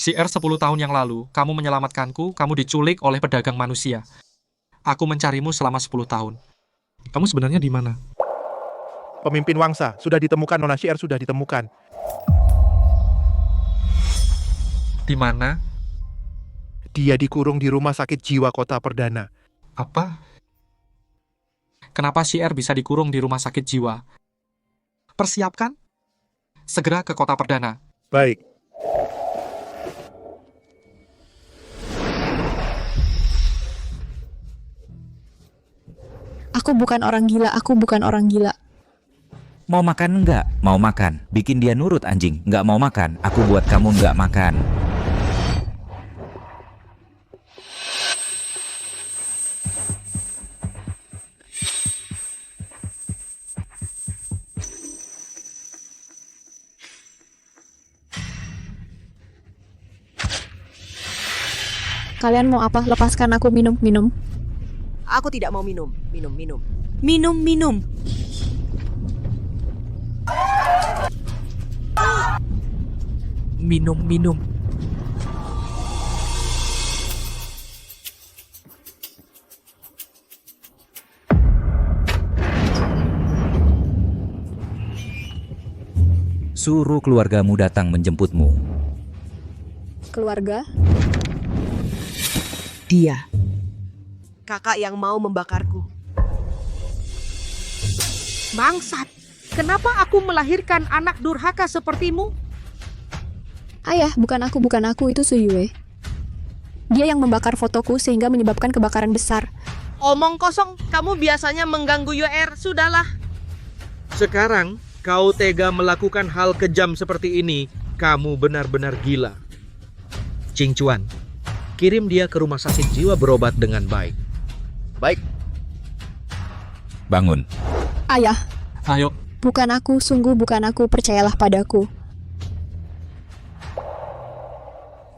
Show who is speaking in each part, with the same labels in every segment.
Speaker 1: CR 10 tahun yang lalu, kamu menyelamatkanku, kamu diculik oleh pedagang manusia. Aku mencarimu selama 10 tahun. Kamu sebenarnya di mana?
Speaker 2: Pemimpin Wangsa, sudah ditemukan, Nona Syiar sudah ditemukan.
Speaker 1: Di mana?
Speaker 2: Dia dikurung di rumah sakit jiwa kota Perdana.
Speaker 1: Apa? Kenapa CR bisa dikurung di rumah sakit jiwa? Persiapkan. Segera ke kota Perdana.
Speaker 2: Baik.
Speaker 3: Aku bukan orang gila, aku bukan orang gila.
Speaker 4: Mau makan nggak? Mau makan. Bikin dia nurut anjing. Nggak mau makan. Aku buat kamu nggak makan.
Speaker 3: Kalian mau apa? Lepaskan aku, minum.
Speaker 5: Aku tidak mau minum. Minum.
Speaker 1: Minum.
Speaker 4: Suruh keluargamu datang menjemputmu.
Speaker 3: Keluarga?
Speaker 5: Dia. Kakak yang mau membakarku.
Speaker 6: Bangsat, kenapa aku melahirkan anak durhaka sepertimu?
Speaker 3: Ayah, bukan aku, itu Suyue. Dia yang membakar fotoku sehingga menyebabkan kebakaran besar.
Speaker 6: Omong kosong, kamu biasanya mengganggu UR, sudahlah.
Speaker 7: Sekarang, kau tega melakukan hal kejam seperti ini, kamu benar-benar gila. Ching Chuan, kirim dia ke rumah sakit jiwa berobat dengan baik.
Speaker 2: Baik.
Speaker 4: Bangun.
Speaker 3: Ayah,
Speaker 1: Ayo,
Speaker 3: bukan aku, sungguh bukan aku, percayalah padaku.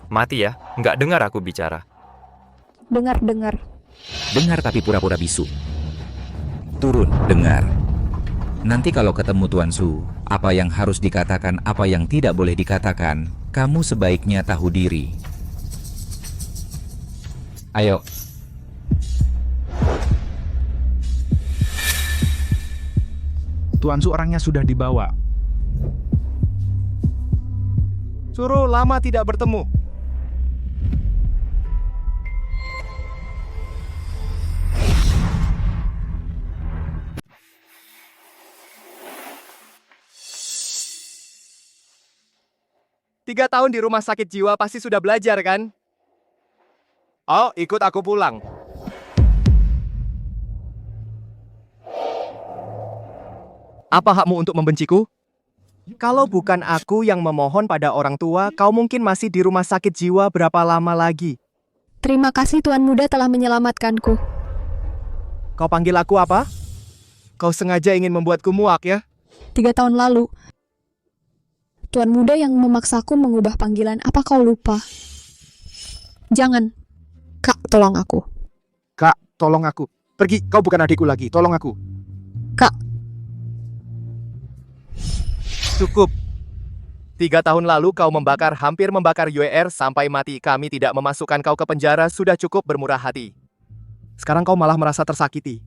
Speaker 8: Mati ya, nggak dengar aku bicara.
Speaker 3: Dengar.
Speaker 4: Dengar tapi pura-pura bisu. Turun, dengar. Nanti kalau ketemu Tuan Su, apa yang harus dikatakan, apa yang tidak boleh dikatakan, kamu sebaiknya tahu diri. Ayo.
Speaker 9: Tuan Su orangnya sudah dibawa.
Speaker 2: Suruh lama tidak bertemu. Tiga tahun di rumah sakit jiwa pasti sudah belajar kan? Oh, ikut aku pulang. Apa hakmu untuk membenciku? Kalau bukan aku yang memohon pada orang tua, kau mungkin masih di rumah sakit jiwa berapa lama lagi?
Speaker 3: Terima kasih Tuan Muda telah menyelamatkanku.
Speaker 2: Kau panggil aku apa? Kau sengaja ingin membuatku muak ya?
Speaker 3: 3 tahun lalu, Tuan Muda yang memaksaku mengubah panggilan. Apa kau lupa? Jangan. Kak, tolong aku.
Speaker 2: Kak, tolong aku. Pergi, kau bukan adikku lagi, tolong aku.
Speaker 3: Kak.
Speaker 2: Cukup. 3 tahun lalu kau hampir membakar UR sampai mati. Kami tidak memasukkan kau ke penjara, sudah cukup bermurah hati. Sekarang kau malah merasa tersakiti.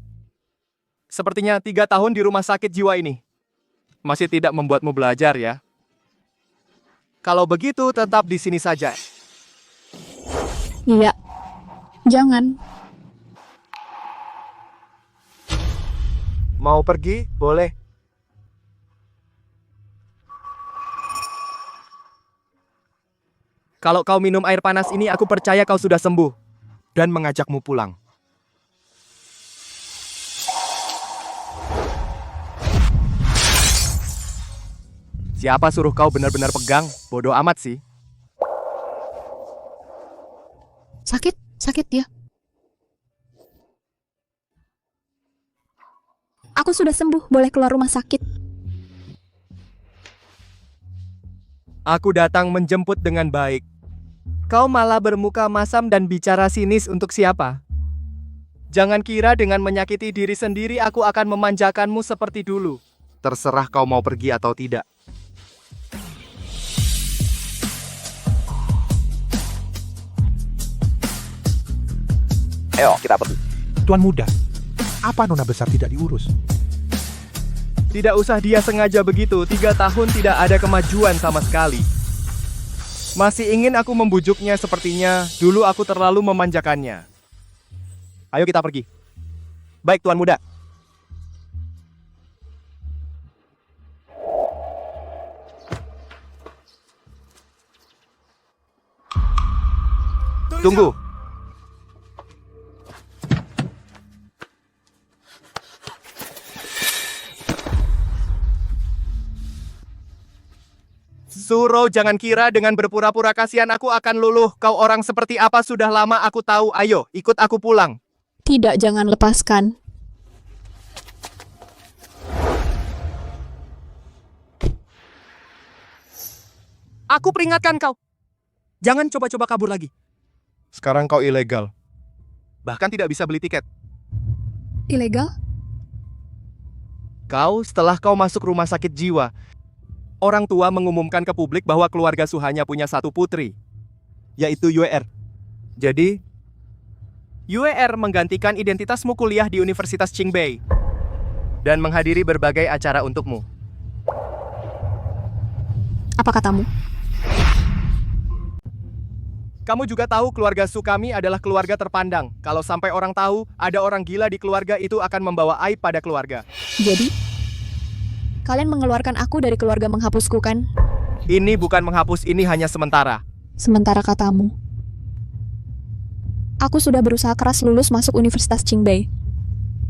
Speaker 2: Sepertinya 3 tahun di rumah sakit jiwa ini masih tidak membuatmu belajar ya. Kalau begitu tetap di sini saja.
Speaker 3: Iya. Jangan.
Speaker 2: Mau pergi? Boleh. Kalau kau minum air panas ini, aku percaya kau sudah sembuh. Dan mengajakmu pulang. Siapa suruh kau benar-benar pegang? Bodoh amat sih.
Speaker 3: Sakit dia. Aku sudah sembuh, boleh keluar rumah sakit.
Speaker 2: Aku datang menjemput dengan baik. Kau malah bermuka masam dan bicara sinis untuk siapa? Jangan kira dengan menyakiti diri sendiri aku akan memanjakanmu seperti dulu. Terserah kau mau pergi atau tidak. Ayo, kita pergi.
Speaker 9: Tuan Muda, apa Nona Besar tidak diurus?
Speaker 2: Tidak usah dia sengaja begitu, 3 tahun tidak ada kemajuan sama sekali. Masih ingin aku membujuknya sepertinya, dulu aku terlalu memanjakannya. Ayo kita pergi. Baik, Tuan Muda. Tunggu. Suro, jangan kira dengan berpura-pura kasihan aku akan luluh. Kau orang seperti apa sudah lama aku tahu. Ayo, ikut aku pulang.
Speaker 3: Tidak, jangan lepaskan.
Speaker 2: Aku peringatkan kau. Jangan coba-coba kabur lagi. Sekarang kau ilegal. Bahkan tidak bisa beli tiket.
Speaker 3: Ilegal?
Speaker 2: Kau setelah kau masuk rumah sakit jiwa, orang tua mengumumkan ke publik bahwa keluarga Su hanya punya satu putri, yaitu Yue-er. Jadi, Yue-er menggantikan identitasmu kuliah di Universitas Qingbei dan menghadiri berbagai acara untukmu.
Speaker 3: Apa katamu?
Speaker 2: Kamu juga tahu keluarga Su kami adalah keluarga terpandang. Kalau sampai orang tahu ada orang gila di keluarga itu akan membawa aib pada keluarga.
Speaker 3: Jadi, kalian mengeluarkan aku dari keluarga menghapusku kan?
Speaker 2: Ini bukan menghapus, ini hanya sementara.
Speaker 3: Sementara katamu. Aku sudah berusaha keras lulus masuk Universitas Qingbei.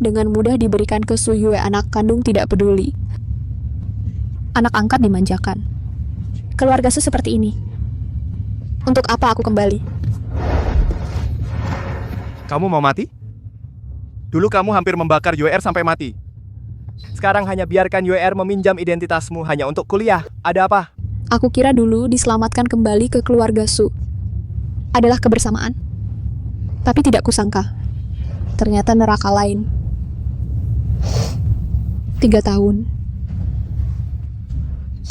Speaker 3: Dengan mudah diberikan ke Su Yue, anak kandung tidak peduli. Anak angkat dimanjakan. Keluarga Su seperti ini. Untuk apa aku kembali?
Speaker 2: Kamu mau mati? Dulu kamu hampir membakar Yue-er sampai mati. Sekarang hanya biarkan Yue-er meminjam identitasmu hanya untuk kuliah. Ada apa?
Speaker 3: Aku kira dulu diselamatkan kembali ke keluarga Su adalah kebersamaan. Tapi tidak kusangka. Ternyata neraka lain. 3 tahun.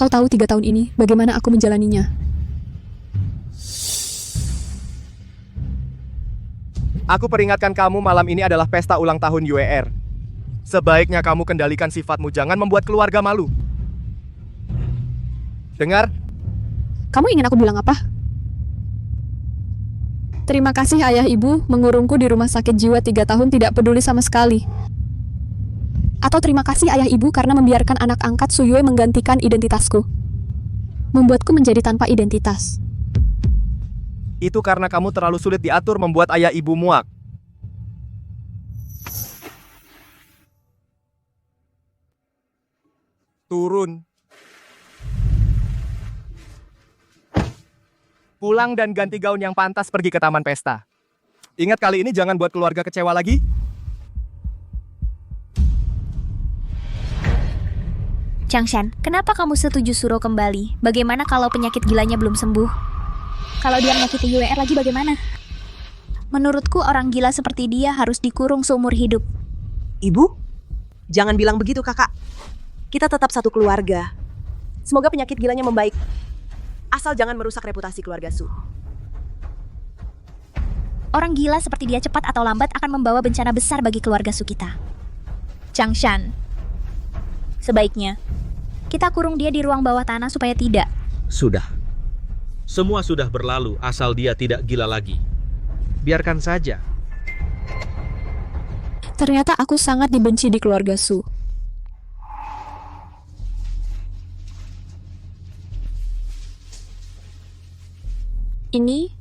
Speaker 3: Kau tahu 3 tahun ini bagaimana aku menjalaninya?
Speaker 2: Aku peringatkan kamu, malam ini adalah pesta ulang tahun Yue-er. Sebaiknya kamu kendalikan sifatmu, jangan membuat keluarga malu. Dengar?
Speaker 3: Kamu ingin aku bilang apa? Terima kasih ayah ibu mengurungku di rumah sakit jiwa 3 tahun tidak peduli sama sekali. Atau terima kasih ayah ibu karena membiarkan anak angkat Su Yue menggantikan identitasku. Membuatku menjadi tanpa identitas.
Speaker 2: Itu karena kamu terlalu sulit diatur membuat ayah ibu muak. Turun. Pulang dan ganti gaun yang pantas pergi ke taman pesta. Ingat kali ini jangan buat keluarga kecewa lagi.
Speaker 10: Changshan, kenapa kamu setuju Suro kembali? Bagaimana kalau penyakit gilanya belum sembuh? Kalau dia menyakiti Yue-er lagi bagaimana? Menurutku orang gila seperti dia harus dikurung seumur hidup.
Speaker 5: Ibu, jangan bilang begitu kakak. Kita tetap satu keluarga. Semoga penyakit gilanya membaik. Asal jangan merusak reputasi keluarga Su.
Speaker 10: Orang gila seperti dia cepat atau lambat akan membawa bencana besar bagi keluarga Su kita. Changshan, sebaiknya kita kurung dia di ruang bawah tanah supaya tidak.
Speaker 7: Sudah. Semua sudah berlalu asal dia tidak gila lagi. Biarkan saja.
Speaker 3: Ternyata aku sangat dibenci di keluarga Su. Ini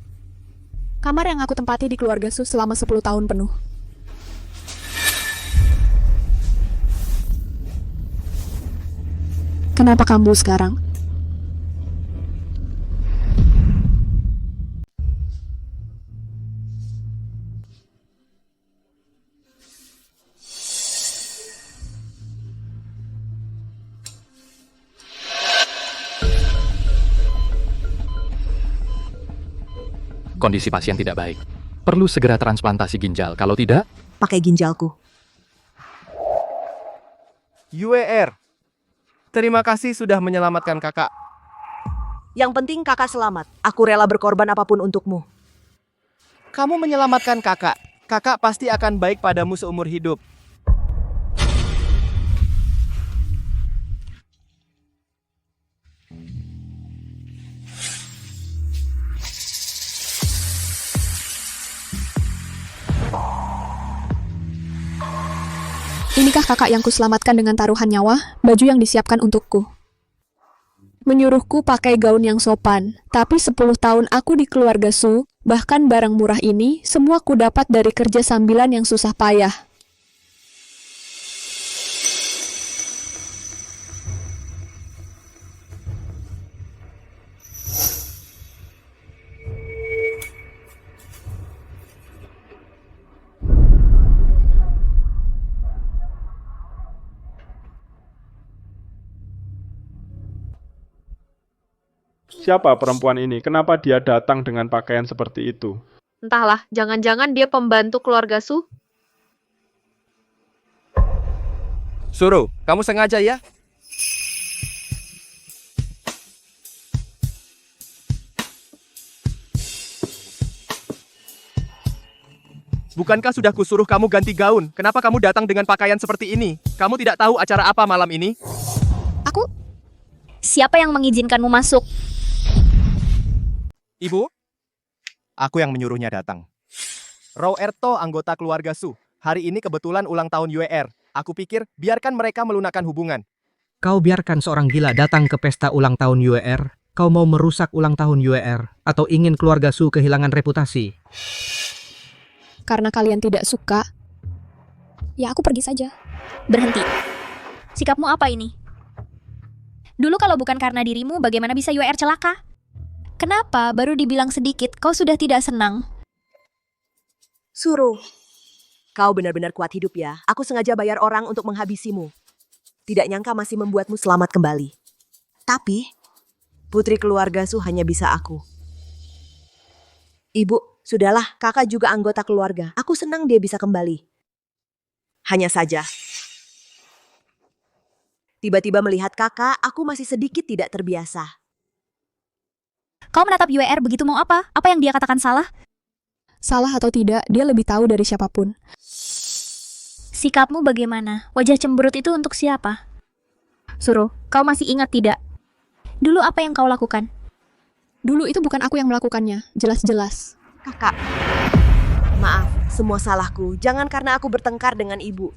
Speaker 3: kamar yang aku tempati di keluarga Su selama 10 tahun penuh. Kenapa kambuh sekarang?
Speaker 11: Kondisi pasien tidak baik. Perlu segera transplantasi ginjal. Kalau tidak,
Speaker 5: Pakai ginjalku.
Speaker 2: Yue-er, terima kasih sudah menyelamatkan kakak.
Speaker 5: Yang penting kakak selamat. Aku rela berkorban apapun untukmu.
Speaker 2: Kamu menyelamatkan kakak. Kakak pasti akan baik padamu seumur hidup.
Speaker 3: Inikah kakak yang kuselamatkan dengan taruhan nyawa, baju yang disiapkan untukku. Menyuruhku pakai gaun yang sopan, tapi 10 tahun aku di keluarga Su, bahkan barang murah ini, semua ku dapat dari kerja sambilan yang susah payah.
Speaker 12: Siapa perempuan ini? Kenapa dia datang dengan pakaian seperti itu?
Speaker 13: Entahlah, jangan-jangan dia pembantu keluarga Su.
Speaker 2: Suruh, kamu sengaja ya? Bukankah sudah kusuruh kamu ganti gaun? Kenapa kamu datang dengan pakaian seperti ini? Kamu tidak tahu acara apa malam ini?
Speaker 10: Siapa yang mengizinkanmu masuk?
Speaker 2: Ibu? Aku yang menyuruhnya datang. Roerto, anggota keluarga Su. Hari ini kebetulan ulang tahun UER. Aku pikir biarkan mereka melunakkan hubungan.
Speaker 7: Kau biarkan seorang gila datang ke pesta ulang tahun UER? Kau mau merusak ulang tahun UER? Atau ingin keluarga Su kehilangan reputasi?
Speaker 3: Karena kalian tidak suka, ya aku pergi saja.
Speaker 10: Berhenti. Sikapmu apa ini? Dulu kalau bukan karena dirimu, bagaimana bisa UR celaka? Kenapa baru dibilang sedikit, kau sudah tidak senang?
Speaker 5: Suruh. Kau benar-benar kuat hidup ya. Aku sengaja bayar orang untuk menghabisimu. Tidak nyangka masih membuatmu selamat kembali. Tapi, putri keluarga Su hanya bisa aku. Ibu, sudahlah, kakak juga anggota keluarga. Aku senang dia bisa kembali. Hanya saja, tiba-tiba melihat kakak, aku masih sedikit tidak terbiasa.
Speaker 10: Kau menatap UR begitu mau apa? Apa yang dia katakan salah?
Speaker 3: Salah atau tidak, dia lebih tahu dari siapapun.
Speaker 10: Sikapmu bagaimana? Wajah cemberut itu untuk siapa? Suruh, kau masih ingat tidak? Dulu apa yang kau lakukan?
Speaker 3: Dulu itu bukan aku yang melakukannya, jelas-jelas.
Speaker 5: Kakak, maaf, semua salahku. Jangan karena aku bertengkar dengan ibu.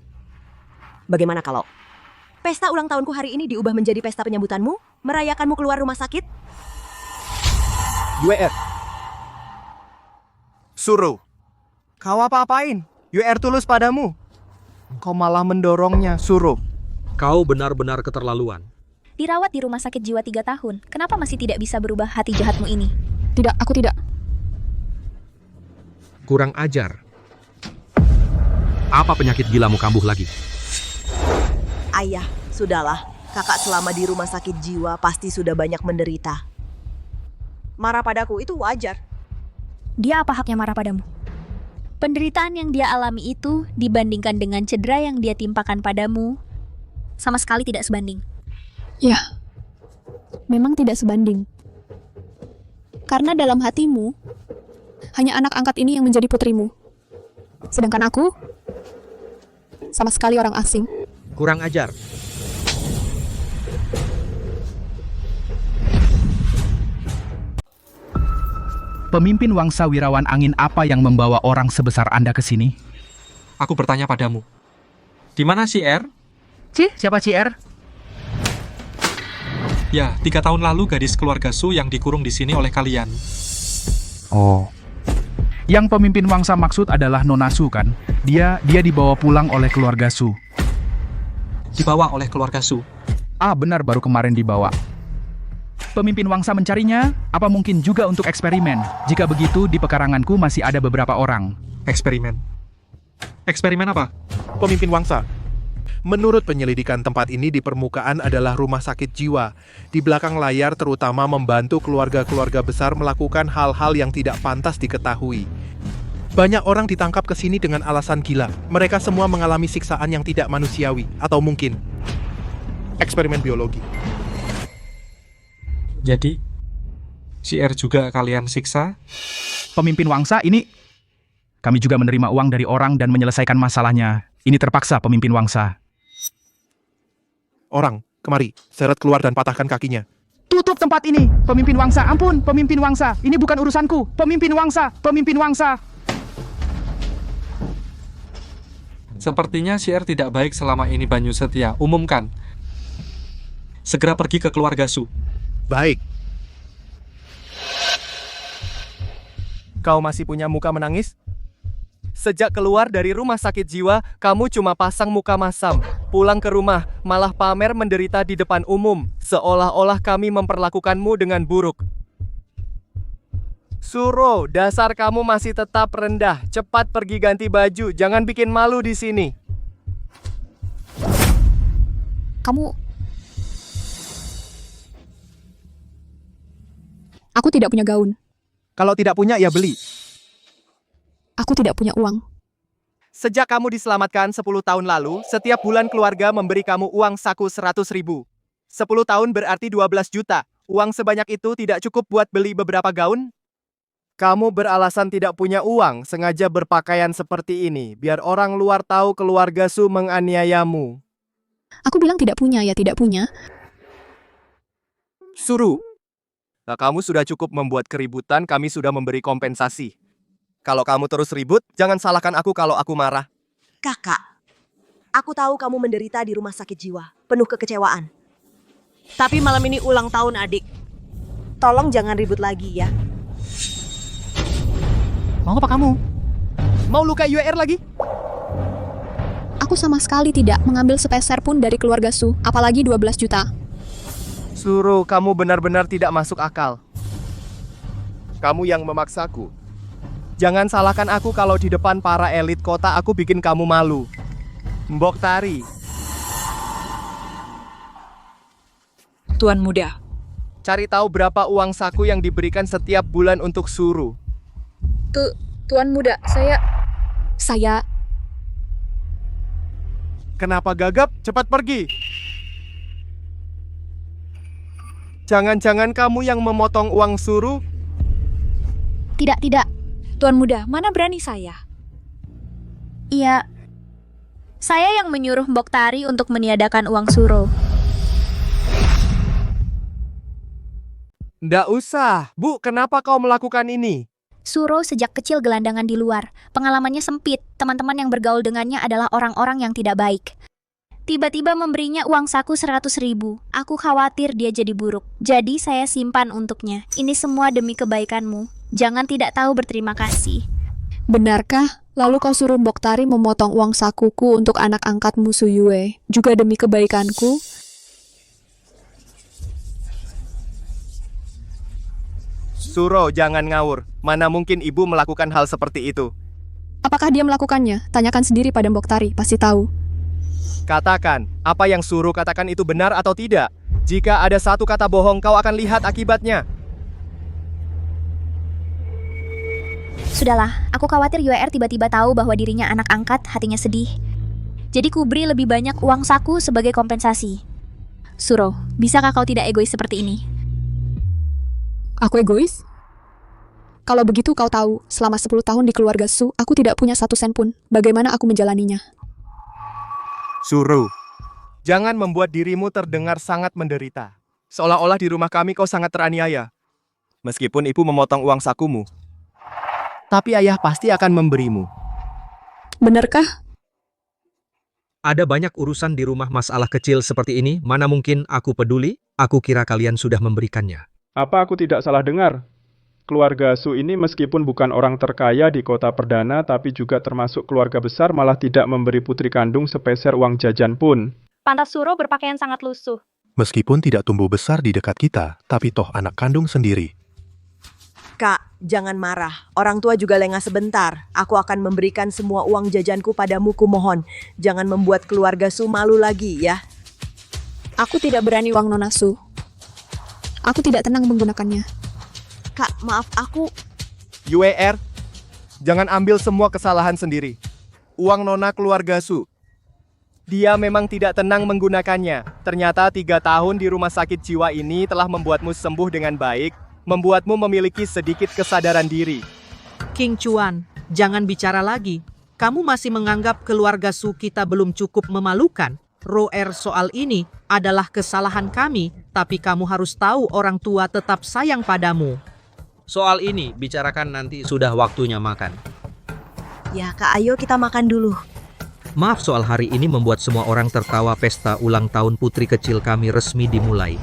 Speaker 5: Bagaimana kalau pesta ulang tahunku hari ini diubah menjadi pesta penyambutanmu? Merayakanmu keluar rumah sakit?
Speaker 2: UER. Suruh. Kau apa-apain? UER tulus padamu. Kau malah mendorongnya, Suruh.
Speaker 7: Kau benar-benar keterlaluan.
Speaker 10: Dirawat di rumah sakit jiwa 3 tahun. Kenapa masih tidak bisa berubah hati jahatmu ini?
Speaker 3: Tidak, aku tidak.
Speaker 7: Kurang ajar. Apa penyakit gilamu kambuh lagi?
Speaker 5: Ayah, sudahlah. Kakak selama di rumah sakit jiwa pasti sudah banyak menderita. Marah padaku itu wajar.
Speaker 10: Dia apa haknya marah padamu? Penderitaan yang dia alami itu dibandingkan dengan cedera yang dia timpakan padamu sama sekali tidak sebanding.
Speaker 3: Ya, memang tidak sebanding. Karena dalam hatimu, hanya anak angkat ini yang menjadi putrimu. Sedangkan aku, sama sekali orang asing.
Speaker 7: Kurang ajar.
Speaker 9: Pemimpin Wangsa Wirawan Angin apa yang membawa orang sebesar Anda ke sini?
Speaker 1: Aku bertanya padamu. Di mana si R?
Speaker 6: Siapa CR?
Speaker 1: Ya, 3 tahun lalu gadis keluarga Su yang dikurung di sini oleh kalian.
Speaker 9: Oh. Yang pemimpin Wangsa maksud adalah Nona Su kan? Dia dibawa pulang oleh keluarga Su.
Speaker 1: Dibawa oleh keluarga Su.
Speaker 9: Ah, benar baru kemarin dibawa. Pemimpin Wangsa mencarinya, apa mungkin juga untuk eksperimen? Jika begitu, di pekaranganku masih ada beberapa orang.
Speaker 1: Eksperimen? Eksperimen apa?
Speaker 14: Pemimpin Wangsa. Menurut penyelidikan tempat ini di permukaan adalah rumah sakit jiwa. Di belakang layar terutama membantu keluarga-keluarga besar melakukan hal-hal yang tidak pantas diketahui. Banyak orang ditangkap ke sini dengan alasan gila. Mereka semua mengalami siksaan yang tidak manusiawi. Atau mungkin eksperimen biologi.
Speaker 1: Jadi, si R juga kalian siksa?
Speaker 9: Pemimpin Wangsa ini... Kami juga menerima uang dari orang dan menyelesaikan masalahnya. Ini terpaksa, pemimpin Wangsa.
Speaker 14: Orang, kemari, seret keluar dan patahkan kakinya.
Speaker 9: Tutup tempat ini, pemimpin Wangsa. Ampun, pemimpin Wangsa. Ini bukan urusanku. Pemimpin Wangsa, pemimpin Wangsa.
Speaker 1: Sepertinya syair tidak baik selama ini, Banyu Setia. Umumkan. Segera pergi ke keluarga Su.
Speaker 14: Baik.
Speaker 2: Kau masih punya muka menangis? Sejak keluar dari rumah sakit jiwa, kamu cuma pasang muka masam. Pulang ke rumah, malah pamer menderita di depan umum. Seolah-olah kami memperlakukanmu dengan buruk. Suro, dasar kamu masih tetap rendah. Cepat pergi ganti baju, jangan bikin malu di sini.
Speaker 3: Aku tidak punya gaun.
Speaker 2: Kalau tidak punya, ya beli.
Speaker 3: Aku tidak punya uang.
Speaker 2: Sejak kamu diselamatkan 10 tahun lalu, setiap bulan keluarga memberi kamu uang saku 100.000. 10 tahun berarti 12 juta. Uang sebanyak itu tidak cukup buat beli beberapa gaun? Kamu beralasan tidak punya uang, sengaja berpakaian seperti ini, biar orang luar tahu keluarga Su menganiayamu.
Speaker 3: Aku bilang tidak punya, ya tidak punya.
Speaker 2: Suru. Nah, kamu sudah cukup membuat keributan, kami sudah memberi kompensasi. Kalau kamu terus ribut, jangan salahkan aku kalau aku marah.
Speaker 5: Kakak, aku tahu kamu menderita di rumah sakit jiwa, penuh kekecewaan. Tapi malam ini ulang tahun adik. Tolong jangan ribut lagi ya.
Speaker 2: Mau apa kamu? Mau luka UR lagi?
Speaker 3: Aku sama sekali tidak mengambil sepeser pun dari keluarga Su, apalagi 12 juta.
Speaker 2: Suru, kamu benar-benar tidak masuk akal. Kamu yang memaksaku. Jangan salahkan aku kalau di depan para elit kota aku bikin kamu malu. Mbok Tari.
Speaker 15: Tuan Muda.
Speaker 2: Cari tahu berapa uang saku yang diberikan setiap bulan untuk Suru.
Speaker 15: Tuan Muda,
Speaker 3: Saya...
Speaker 2: Kenapa gagap? Cepat pergi. Jangan-jangan kamu yang memotong uang Suru?
Speaker 10: Tidak.
Speaker 15: Tuan Muda, mana berani saya?
Speaker 10: Iya, saya yang menyuruh Mbok Tari untuk meniadakan uang Suro.
Speaker 2: Nggak usah. Bu, kenapa kau melakukan ini?
Speaker 10: Suro sejak kecil gelandangan di luar. Pengalamannya sempit. Teman-teman yang bergaul dengannya adalah orang-orang yang tidak baik. Tiba-tiba memberinya uang saku 100.000. Aku khawatir dia jadi buruk. Jadi saya simpan untuknya. Ini semua demi kebaikanmu. Jangan tidak tahu berterima kasih.
Speaker 3: Benarkah? Lalu kau suruh Mbok Tari memotong uang sakuku untuk anak angkatmu Su Yue, juga demi kebaikanku?
Speaker 2: Suro, jangan ngawur. Mana mungkin ibu melakukan hal seperti itu?
Speaker 3: Apakah dia melakukannya? Tanyakan sendiri pada Mbok Tari, pasti tahu.
Speaker 2: Katakan, apa yang Suro katakan itu benar atau tidak? Jika ada satu kata bohong, kau akan lihat akibatnya.
Speaker 10: Sudahlah, aku khawatir UR tiba-tiba tahu bahwa dirinya anak angkat, hatinya sedih. Jadi ku beri lebih banyak uang saku sebagai kompensasi. Suro, bisakah kau tidak egois seperti ini?
Speaker 3: Aku egois? Kalau begitu kau tahu, selama 10 tahun di keluarga Su, aku tidak punya 1 sen pun. Bagaimana aku menjalaninya?
Speaker 2: Suro, jangan membuat dirimu terdengar sangat menderita. Seolah-olah di rumah kami kau sangat teraniaya. Meskipun ibu memotong uang sakumu. Tapi ayah pasti akan memberimu.
Speaker 3: Benarkah?
Speaker 7: Ada banyak urusan di rumah masalah kecil seperti ini, mana mungkin aku peduli? Aku kira kalian sudah memberikannya.
Speaker 12: Apa aku tidak salah dengar? Keluarga Su ini meskipun bukan orang terkaya di kota perdana, tapi juga termasuk keluarga besar, malah tidak memberi putri kandung sepeser uang jajan pun.
Speaker 13: Pantas Suro berpakaian sangat lusuh.
Speaker 14: Meskipun tidak tumbuh besar di dekat kita, tapi toh anak kandung sendiri.
Speaker 5: Kak, jangan marah. Orang tua juga lengah sebentar. Aku akan memberikan semua uang jajanku padamu, kumohon. Jangan membuat keluarga Su malu lagi, ya.
Speaker 3: Aku tidak berani uang Nona Su. Aku tidak tenang menggunakannya.
Speaker 5: Kak, maaf aku...
Speaker 2: UER, jangan ambil semua kesalahan sendiri. Uang Nona keluarga Su. Dia memang tidak tenang menggunakannya. Ternyata 3 tahun di rumah sakit jiwa ini telah membuatmu sembuh dengan baik, membuatmu memiliki sedikit kesadaran diri.
Speaker 6: King Chuan, Jangan bicara lagi. Kamu masih menganggap keluarga Su kita belum cukup memalukan. Roer, soal ini adalah kesalahan kami, tapi kamu harus tahu orang tua tetap sayang padamu.
Speaker 7: Soal ini bicarakan nanti sudah waktunya makan.
Speaker 5: Ya Kak, ayo kita makan dulu.
Speaker 7: Maaf soal hari ini membuat semua orang tertawa. Pesta ulang tahun putri kecil kami resmi dimulai.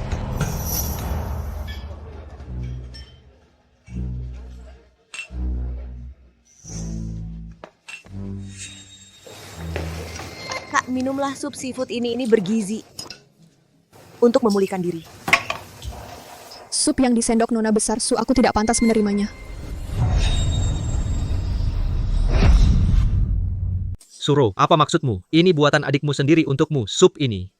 Speaker 5: Kak, minumlah sup seafood ini bergizi. Untuk memulihkan diri.
Speaker 3: Sup yang disendok Nona besar Su, aku tidak pantas menerimanya.
Speaker 7: Suro, apa maksudmu? Ini buatan adikmu sendiri untukmu, sup ini.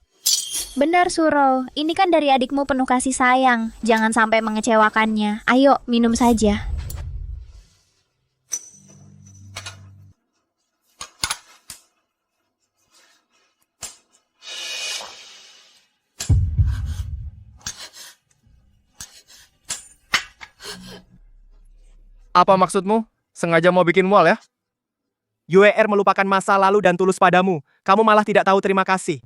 Speaker 10: Benar, Suro. Ini kan dari adikmu penuh kasih sayang. Jangan sampai mengecewakannya. Ayo, minum saja.
Speaker 2: Apa maksudmu? Sengaja mau bikin mual ya? UER melupakan masa lalu dan tulus padamu. Kamu malah tidak tahu terima kasih.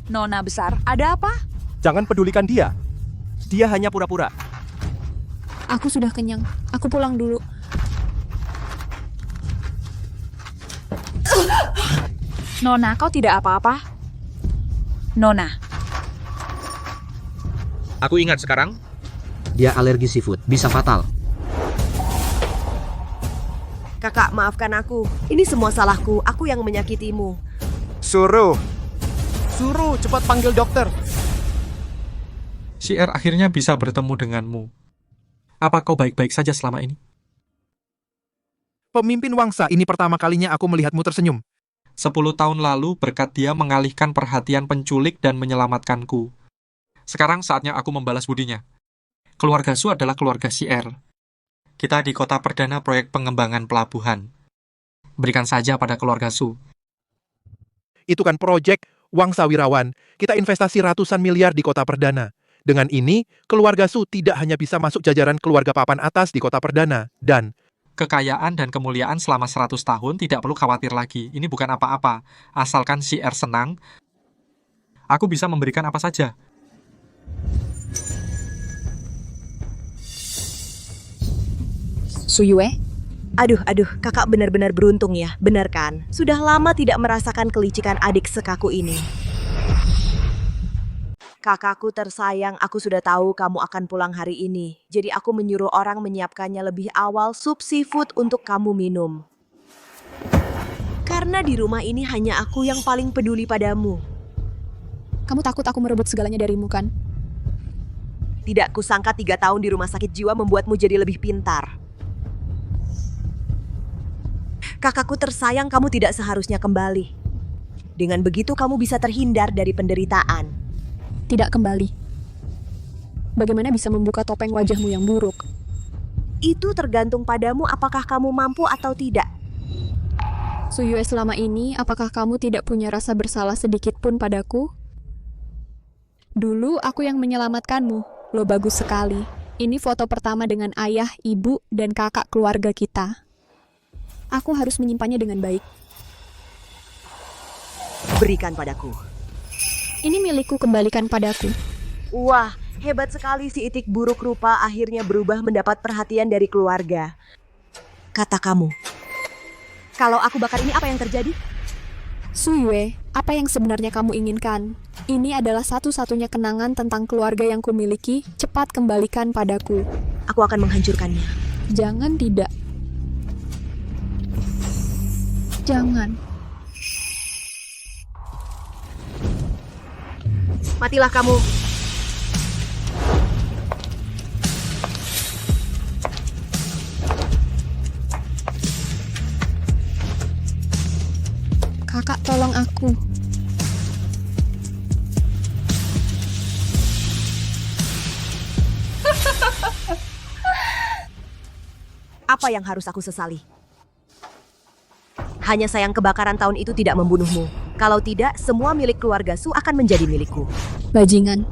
Speaker 15: Nona besar, ada apa?
Speaker 2: Jangan pedulikan dia. Dia hanya pura-pura.
Speaker 3: Aku sudah kenyang. Aku pulang dulu.
Speaker 15: Nona, kau tidak apa-apa? Nona.
Speaker 7: Aku ingat sekarang. Dia alergi seafood, bisa fatal.
Speaker 5: Kakak, maafkan aku. Ini semua salahku. Aku yang menyakitimu.
Speaker 2: Suruh, cepat panggil dokter.
Speaker 1: CR akhirnya bisa bertemu denganmu. Apa kau baik-baik saja selama ini?
Speaker 14: Pemimpin Wangsa, ini pertama kalinya aku melihatmu tersenyum.
Speaker 1: 10 tahun lalu berkat dia mengalihkan perhatian penculik dan menyelamatkanku. Sekarang saatnya aku membalas budinya. Keluarga Su adalah keluarga CR. Kita di kota perdana proyek pengembangan pelabuhan. Berikan saja pada keluarga Su.
Speaker 14: Itu kan proyek Wangsa Wirawan. Kita investasi ratusan miliar di kota perdana. Dengan ini, keluarga Su tidak hanya bisa masuk jajaran keluarga papan atas di kota perdana, dan
Speaker 1: Kekayaan dan kemuliaan selama 100 tahun tidak perlu khawatir lagi. Ini bukan apa-apa. Asalkan CR senang, aku bisa memberikan apa saja.
Speaker 3: Suyue?
Speaker 5: Aduh, kakak benar-benar beruntung ya, benar kan? Sudah lama tidak merasakan kelicikan adik sekaku ini. Kakakku tersayang, aku sudah tahu kamu akan pulang hari ini. Jadi aku menyuruh orang menyiapkannya lebih awal sup seafood untuk kamu minum. Karena di rumah ini hanya aku yang paling peduli padamu.
Speaker 3: Kamu takut aku merebut segalanya darimu kan?
Speaker 5: Tidak kusangka 3 tahun di rumah sakit jiwa membuatmu jadi lebih pintar. Kakakku tersayang, kamu tidak seharusnya kembali. Dengan begitu kamu bisa terhindar dari penderitaan.
Speaker 3: Tidak kembali. Bagaimana bisa membuka topeng wajahmu yang buruk?
Speaker 5: Itu tergantung padamu apakah kamu mampu atau tidak.
Speaker 3: Suyue, selama ini apakah kamu tidak punya rasa bersalah sedikit pun padaku? Dulu aku yang menyelamatkanmu. Lo bagus sekali. Ini foto pertama dengan ayah, ibu, dan kakak keluarga kita. Aku harus menyimpannya dengan baik.
Speaker 5: Berikan padaku.
Speaker 3: Ini milikku, kembalikan padaku.
Speaker 5: Wah, hebat sekali si itik buruk rupa akhirnya berubah mendapat perhatian dari keluarga. Kata kamu. Kalau aku bakar ini apa yang terjadi?
Speaker 3: Suyue, apa yang sebenarnya kamu inginkan? Ini adalah satu-satunya kenangan tentang keluarga yang kumiliki. Cepat kembalikan padaku.
Speaker 5: Aku akan menghancurkannya.
Speaker 3: Jangan tidak. Jangan.
Speaker 5: Matilah kamu.
Speaker 3: Kakak, tolong aku.
Speaker 5: apa yang harus aku sesali? Hanya sayang kebakaran tahun itu tidak membunuhmu. Kalau tidak, semua milik keluarga Su akan menjadi milikku.
Speaker 3: Bajingan.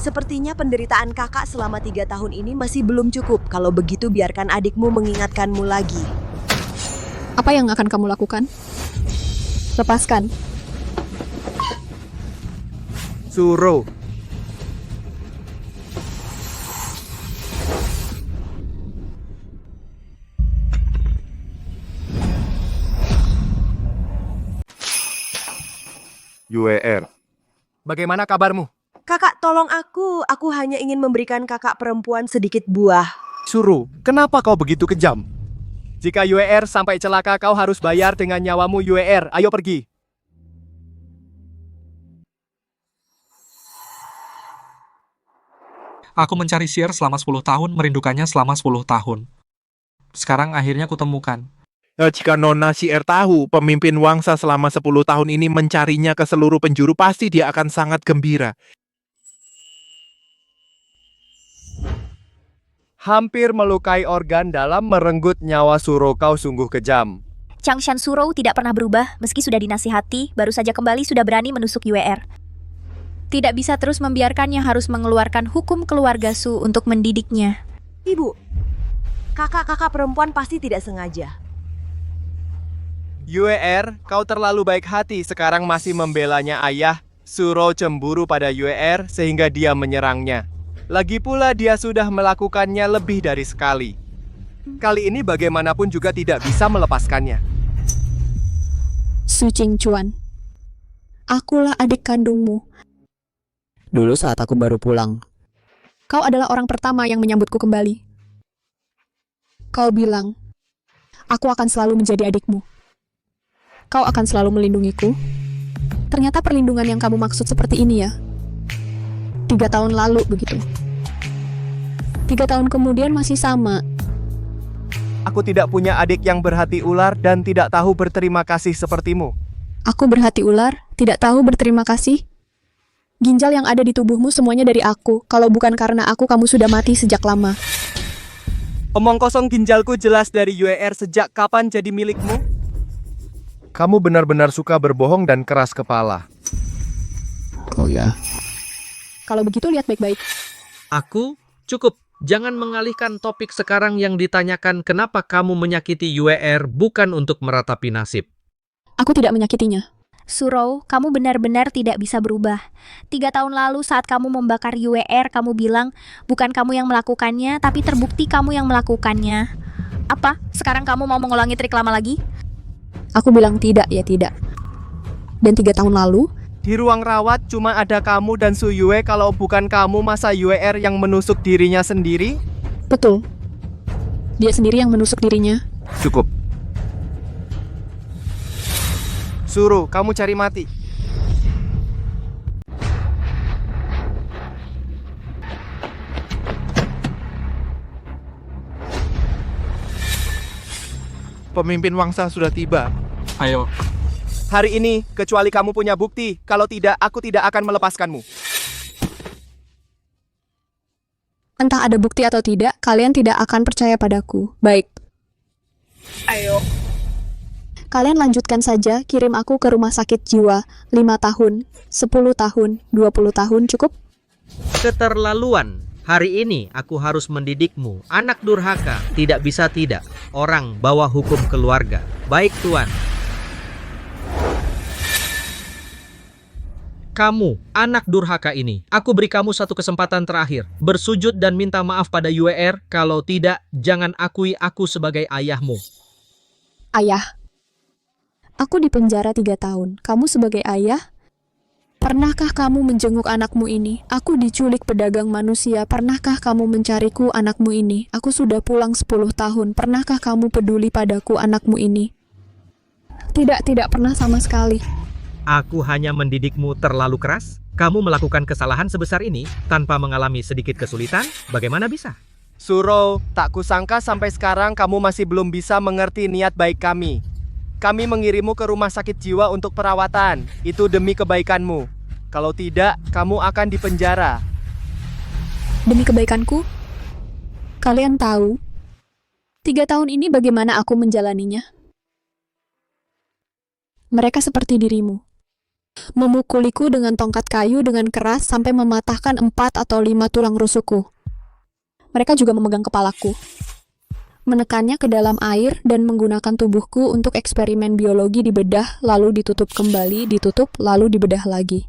Speaker 5: Sepertinya penderitaan kakak selama 3 tahun ini masih belum cukup. Kalau begitu biarkan adikmu mengingatkanmu lagi.
Speaker 3: Apa yang akan kamu lakukan? Lepaskan.
Speaker 2: Suro. UER. Bagaimana kabarmu?
Speaker 5: Kakak, tolong aku. Aku hanya ingin memberikan kakak perempuan sedikit buah.
Speaker 2: Suro, kenapa kau begitu kejam? Jika UER sampai celaka, kau harus bayar dengan nyawamu UER. Ayo pergi.
Speaker 1: Aku mencari Sier selama 10 tahun, merindukannya selama 10 tahun. Sekarang akhirnya kutemukan.
Speaker 14: Jika Nona Sier tahu pemimpin Wangsa selama 10 tahun ini mencarinya ke seluruh penjuru, pasti dia akan sangat gembira.
Speaker 2: Hampir melukai organ dalam merenggut nyawa Suro, kau sungguh kejam.
Speaker 10: Changshan Suro tidak pernah berubah, meski sudah dinasihati, baru saja kembali sudah berani menusuk UER. Tidak bisa terus membiarkannya harus mengeluarkan hukum keluarga Su untuk mendidiknya.
Speaker 5: Ibu, kakak-kakak perempuan pasti tidak sengaja.
Speaker 2: UER, kau terlalu baik hati, sekarang masih membelanya ayah. Suro cemburu pada UER sehingga dia menyerangnya. Lagi pula dia sudah melakukannya lebih dari sekali. Kali ini bagaimanapun juga tidak bisa melepaskannya.
Speaker 3: Su Qingchuan. Akulah adik kandungmu.
Speaker 16: Dulu saat aku baru pulang.
Speaker 3: Kau adalah orang pertama yang menyambutku kembali. Kau bilang, aku akan selalu menjadi adikmu. Kau akan selalu melindungiku. Ternyata perlindungan yang kamu maksud seperti ini ya. 3 tahun lalu begitu. 3 tahun kemudian masih sama.
Speaker 2: Aku tidak punya adik yang berhati ular dan tidak tahu berterima kasih sepertimu.
Speaker 3: Aku berhati ular, tidak tahu berterima kasih. Ginjal yang ada di tubuhmu semuanya dari aku. Kalau bukan karena aku, kamu sudah mati sejak lama.
Speaker 2: Omong kosong, ginjalku jelas dari UER. Sejak kapan jadi milikmu? Kamu benar-benar suka berbohong dan keras kepala.
Speaker 16: Oh ya.
Speaker 3: Kalau begitu lihat baik-baik.
Speaker 7: Aku cukup. Jangan mengalihkan topik sekarang yang ditanyakan kenapa kamu menyakiti UER bukan untuk meratapi nasib.
Speaker 3: Aku tidak menyakitinya.
Speaker 10: Suro, kamu benar-benar tidak bisa berubah. 3 tahun lalu saat kamu membakar UER, kamu bilang bukan kamu yang melakukannya, tapi terbukti kamu yang melakukannya. Apa? Sekarang kamu mau mengulangi trik lama lagi?
Speaker 3: Aku bilang tidak, ya tidak. Dan 3 tahun lalu,
Speaker 2: di ruang rawat cuma ada kamu dan Su Yue. Kalau bukan kamu, masa UER yang menusuk dirinya sendiri?
Speaker 3: Betul. Dia sendiri yang menusuk dirinya.
Speaker 2: Cukup. Suruh, kamu cari mati.
Speaker 14: Pemimpin Wangsa sudah tiba.
Speaker 1: Ayo.
Speaker 2: Hari ini, kecuali kamu punya bukti. Kalau tidak, aku tidak akan melepaskanmu.
Speaker 3: Entah ada bukti atau tidak, kalian tidak akan percaya padaku. Baik.
Speaker 15: Ayo.
Speaker 3: Kalian lanjutkan saja, kirim aku ke rumah sakit jiwa. 5 tahun, 10 tahun, 20 tahun, cukup?
Speaker 7: Keterlaluan. Hari ini aku harus mendidikmu. Anak durhaka, tidak bisa tidak. Orang bawa hukum keluarga. Baik, Tuan. Kamu, anak durhaka ini, aku beri kamu satu kesempatan terakhir. Bersujud dan minta maaf pada UER. Kalau tidak, jangan akui aku sebagai ayahmu.
Speaker 3: Ayah. Aku di penjara 3 tahun. Kamu sebagai ayah? Pernahkah kamu menjenguk anakmu ini? Aku diculik pedagang manusia. Pernahkah kamu mencariku anakmu ini? Aku sudah pulang 10 tahun. Pernahkah kamu peduli padaku anakmu ini? Tidak pernah sama sekali.
Speaker 7: Aku hanya mendidikmu terlalu keras. Kamu melakukan kesalahan sebesar ini tanpa mengalami sedikit kesulitan. Bagaimana bisa?
Speaker 2: Suro, tak kusangka sampai sekarang kamu masih belum bisa mengerti niat baik kami. Kami mengirimmu ke rumah sakit jiwa untuk perawatan. Itu demi kebaikanmu. Kalau tidak, kamu akan dipenjara.
Speaker 3: Demi kebaikanku, kalian tahu, 3 tahun ini bagaimana aku menjalaninya. Mereka seperti dirimu. Memukuliku dengan tongkat kayu dengan keras sampai mematahkan 4 atau 5 tulang rusukku. Mereka juga memegang kepalaku, menekannya ke dalam air dan menggunakan tubuhku untuk eksperimen biologi dibedah, lalu ditutup kembali, ditutup, lalu dibedah lagi.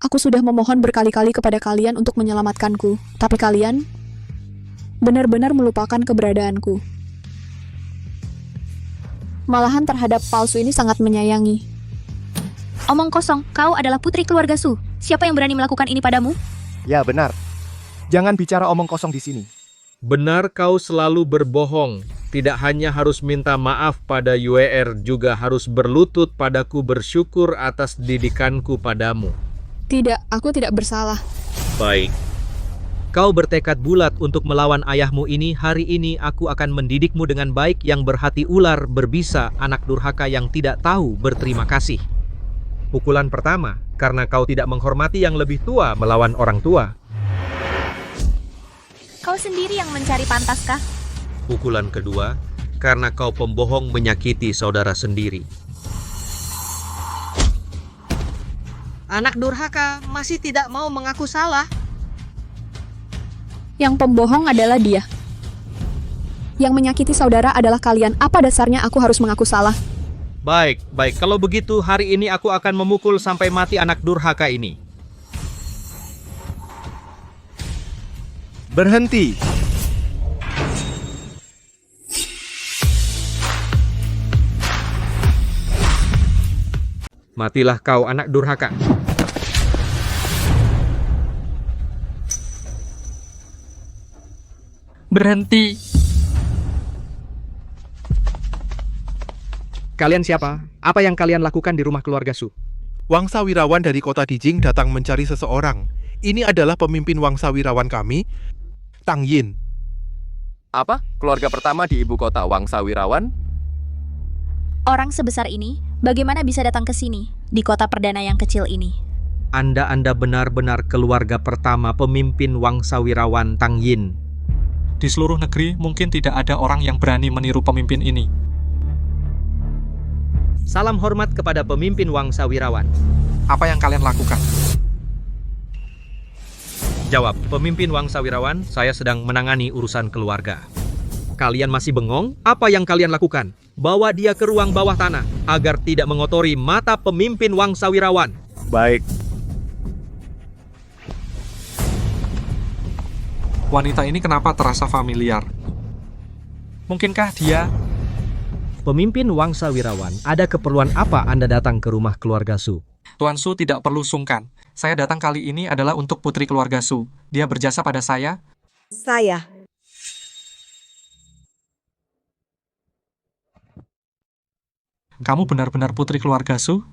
Speaker 3: Aku sudah memohon berkali-kali kepada kalian untuk menyelamatkanku, tapi kalian benar-benar melupakan keberadaanku. Malahan terhadap palsu ini sangat menyayangi.
Speaker 10: Omong kosong, kau adalah putri keluarga Su. Siapa yang berani melakukan ini padamu?
Speaker 2: Ya, benar. Jangan bicara omong kosong di sini.
Speaker 7: Benar kau selalu berbohong. Tidak hanya harus minta maaf pada UER, juga harus berlutut padaku bersyukur atas didikanku padamu.
Speaker 3: Tidak, aku tidak bersalah.
Speaker 7: Baik. Kau bertekad bulat untuk melawan ayahmu ini. Hari ini aku akan mendidikmu dengan baik, yang berhati ular, berbisa, anak durhaka yang tidak tahu berterima kasih. Pukulan pertama, karena kau tidak menghormati yang lebih tua melawan orang tua.
Speaker 10: Kau sendiri yang mencari pantaskah?
Speaker 7: Pukulan kedua, karena kau pembohong menyakiti saudara sendiri.
Speaker 6: Anak durhaka masih tidak mau mengaku salah.
Speaker 3: Yang pembohong adalah dia. Yang menyakiti saudara adalah kalian. Apa dasarnya aku harus mengaku salah?
Speaker 7: Baik. Kalau begitu, hari ini aku akan memukul sampai mati anak durhaka ini.
Speaker 2: Berhenti.
Speaker 7: Matilah kau, anak durhaka.
Speaker 1: Berhenti.
Speaker 7: Kalian siapa? Apa yang kalian lakukan di rumah keluarga Su?
Speaker 14: Wangsawirawan dari kota Dijing datang mencari seseorang. Ini adalah pemimpin wangsawirawan kami, Tang Yin.
Speaker 2: Apa? Keluarga pertama di ibu kota Wangsawirawan?
Speaker 10: Orang sebesar ini, bagaimana bisa datang ke sini, di kota perdana yang kecil ini?
Speaker 7: Anda benar-benar keluarga pertama pemimpin wangsawirawan Tang Yin.
Speaker 1: Di seluruh negeri mungkin tidak ada orang yang berani meniru pemimpin ini.
Speaker 7: Salam hormat kepada pemimpin wangsawirawan.
Speaker 1: Apa yang kalian lakukan?
Speaker 7: Jawab, pemimpin wangsawirawan, saya sedang menangani urusan keluarga. Kalian masih bengong? Apa yang kalian lakukan? Bawa dia ke ruang bawah tanah, agar tidak mengotori mata pemimpin wangsawirawan.
Speaker 2: Baik.
Speaker 1: Wanita ini kenapa terasa familiar? Mungkinkah dia...
Speaker 7: Pemimpin wangsawirawan, ada keperluan apa Anda datang ke rumah keluarga Su?
Speaker 1: Tuan Su tidak perlu sungkan. Saya datang kali ini adalah untuk putri keluarga Su. Dia berjasa pada saya.
Speaker 5: Saya.
Speaker 1: Kamu benar-benar putri keluarga Su?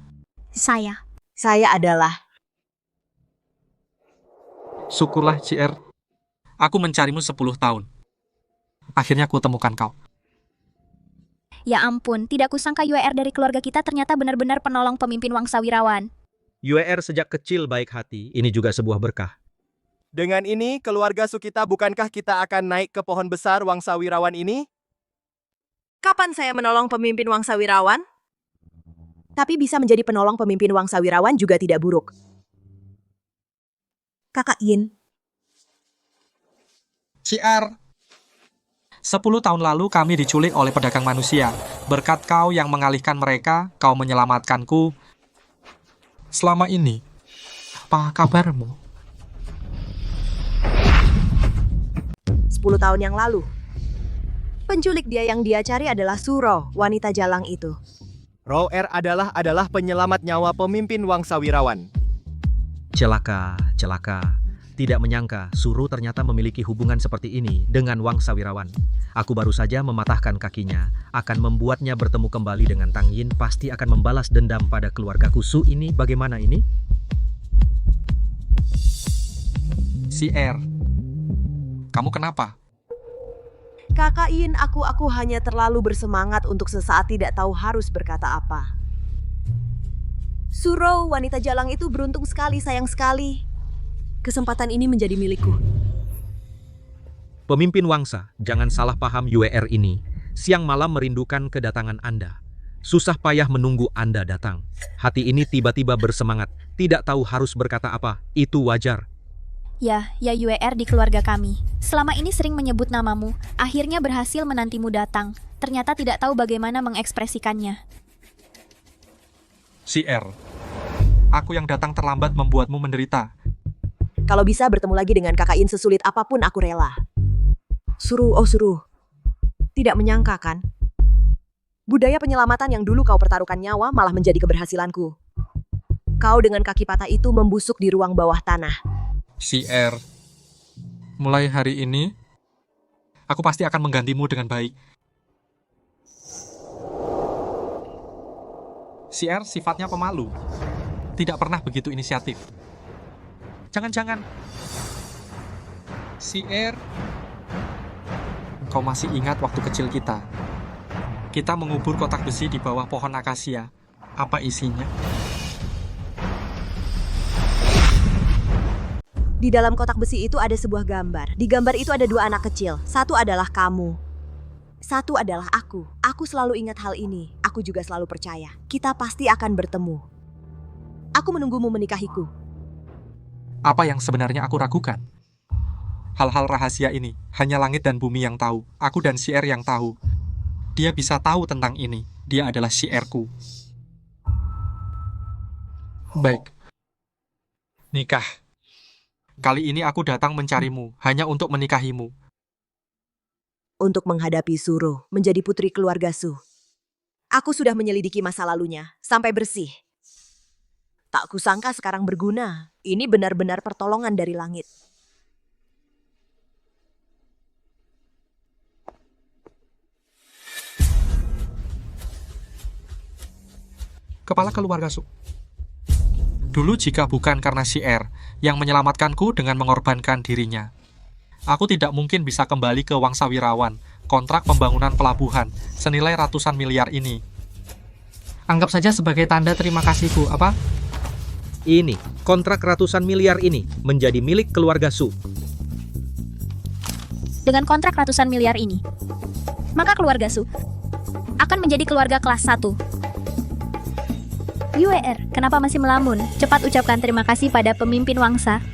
Speaker 10: Saya.
Speaker 5: Saya adalah.
Speaker 1: Syukurlah, JR. Aku mencarimu 10 tahun. Akhirnya aku temukan kau.
Speaker 10: Ya ampun, tidak kusangka UER dari keluarga kita ternyata benar-benar penolong pemimpin wangsawirawan.
Speaker 7: UER sejak kecil baik hati, ini juga sebuah berkah.
Speaker 2: Dengan ini, keluarga Su kita, bukankah kita akan naik ke pohon besar wangsawirawan ini?
Speaker 5: Kapan saya menolong pemimpin wangsawirawan? Tapi bisa menjadi penolong pemimpin wangsawirawan juga tidak buruk. Kakak Yin.
Speaker 1: JR. 10 tahun lalu kami diculik oleh pedagang manusia. Berkat kau yang mengalihkan mereka, kau menyelamatkanku. Selama ini, apa kabarmu?
Speaker 5: 10 tahun yang lalu. Penculik dia yang dia cari adalah Suro, wanita jalang itu.
Speaker 2: Roer adalah penyelamat nyawa pemimpin wangsawirawan.
Speaker 7: Celaka. Tidak menyangka, Suru ternyata memiliki hubungan seperti ini dengan wangsawirawan. Aku baru saja mematahkan kakinya, akan membuatnya bertemu kembali dengan Tang Yin, pasti akan membalas dendam pada keluargaku. Su ini bagaimana ini?
Speaker 1: JR. Kamu kenapa?
Speaker 5: Kakak Yin, aku hanya terlalu bersemangat untuk sesaat tidak tahu harus berkata apa. Suro, wanita jalang itu beruntung sekali, sayang sekali. Kesempatan ini menjadi milikku.
Speaker 7: Pemimpin Wangsa, jangan salah paham UER ini. Siang malam merindukan kedatangan Anda. Susah payah menunggu Anda datang. Hati ini tiba-tiba bersemangat. Tidak tahu harus berkata apa. Itu wajar.
Speaker 10: Ya UER di keluarga kami. Selama ini sering menyebut namamu, akhirnya berhasil menantimu datang. Ternyata tidak tahu bagaimana mengekspresikannya.
Speaker 1: CR, aku yang datang terlambat membuatmu menderita.
Speaker 5: Kalau bisa bertemu lagi dengan kakak In sesulit apapun aku rela. Suruh, oh suruh. Tidak menyangka kan? Budaya penyelamatan yang dulu kau pertaruhkan nyawa malah menjadi keberhasilanku. Kau dengan kaki patah itu membusuk di ruang bawah tanah.
Speaker 1: CR, mulai hari ini, aku pasti akan menggantimu dengan baik. CR sifatnya pemalu. Tidak pernah begitu inisiatif. Jangan-jangan. CR, kau masih ingat waktu kecil kita? Kita mengubur kotak besi di bawah pohon akasia. Apa isinya?
Speaker 5: Di dalam kotak besi itu ada sebuah gambar. Di gambar itu ada dua anak kecil. Satu adalah kamu. Satu adalah aku. Aku selalu ingat hal ini. Aku juga selalu percaya. Kita pasti akan bertemu. Aku menunggumu menikahiku.
Speaker 1: Apa yang sebenarnya aku ragukan? Hal-hal rahasia ini, hanya langit dan bumi yang tahu. Aku dan CR yang tahu. Dia bisa tahu tentang ini. Dia adalah CR-ku. Baik. Nikah. Kali ini aku datang mencarimu, hanya untuk menikahimu.
Speaker 5: Untuk menghadapi Suro, menjadi putri keluarga Su. Aku sudah menyelidiki masa lalunya, sampai bersih. Tak kusangka sekarang berguna. Ini benar-benar pertolongan dari langit.
Speaker 1: Kepala keluarga Su. Dulu jika bukan karena CR yang menyelamatkanku dengan mengorbankan dirinya, aku tidak mungkin bisa kembali ke Wangsawirawan, kontrak pembangunan pelabuhan, senilai ratusan miliar ini. Anggap saja sebagai tanda terima kasihku, apa?
Speaker 7: Ini, kontrak ratusan miliar ini menjadi milik keluarga Su.
Speaker 10: Dengan kontrak ratusan miliar ini, maka keluarga Su akan menjadi keluarga kelas 1. UER, kenapa masih melamun? Cepat ucapkan terima kasih pada pemimpin Wangsa.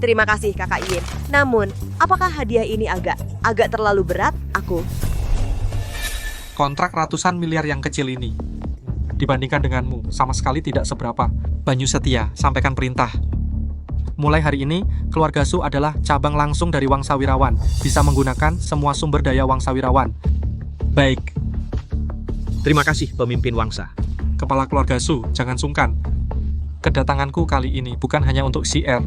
Speaker 5: Terima kasih kakak Yin. Namun, apakah hadiah ini agak terlalu berat? Aku.
Speaker 1: Kontrak ratusan miliar yang kecil ini, dibandingkan denganmu, sama sekali tidak seberapa. Banyu Setia, sampaikan perintah. Mulai hari ini, keluarga Su adalah cabang langsung dari Wangsawirawan, bisa menggunakan semua sumber daya Wangsawirawan. Baik.
Speaker 7: Terima kasih pemimpin Wangsa.
Speaker 1: Kepala keluarga Su, jangan sungkan. Kedatanganku kali ini bukan hanya untuk CR,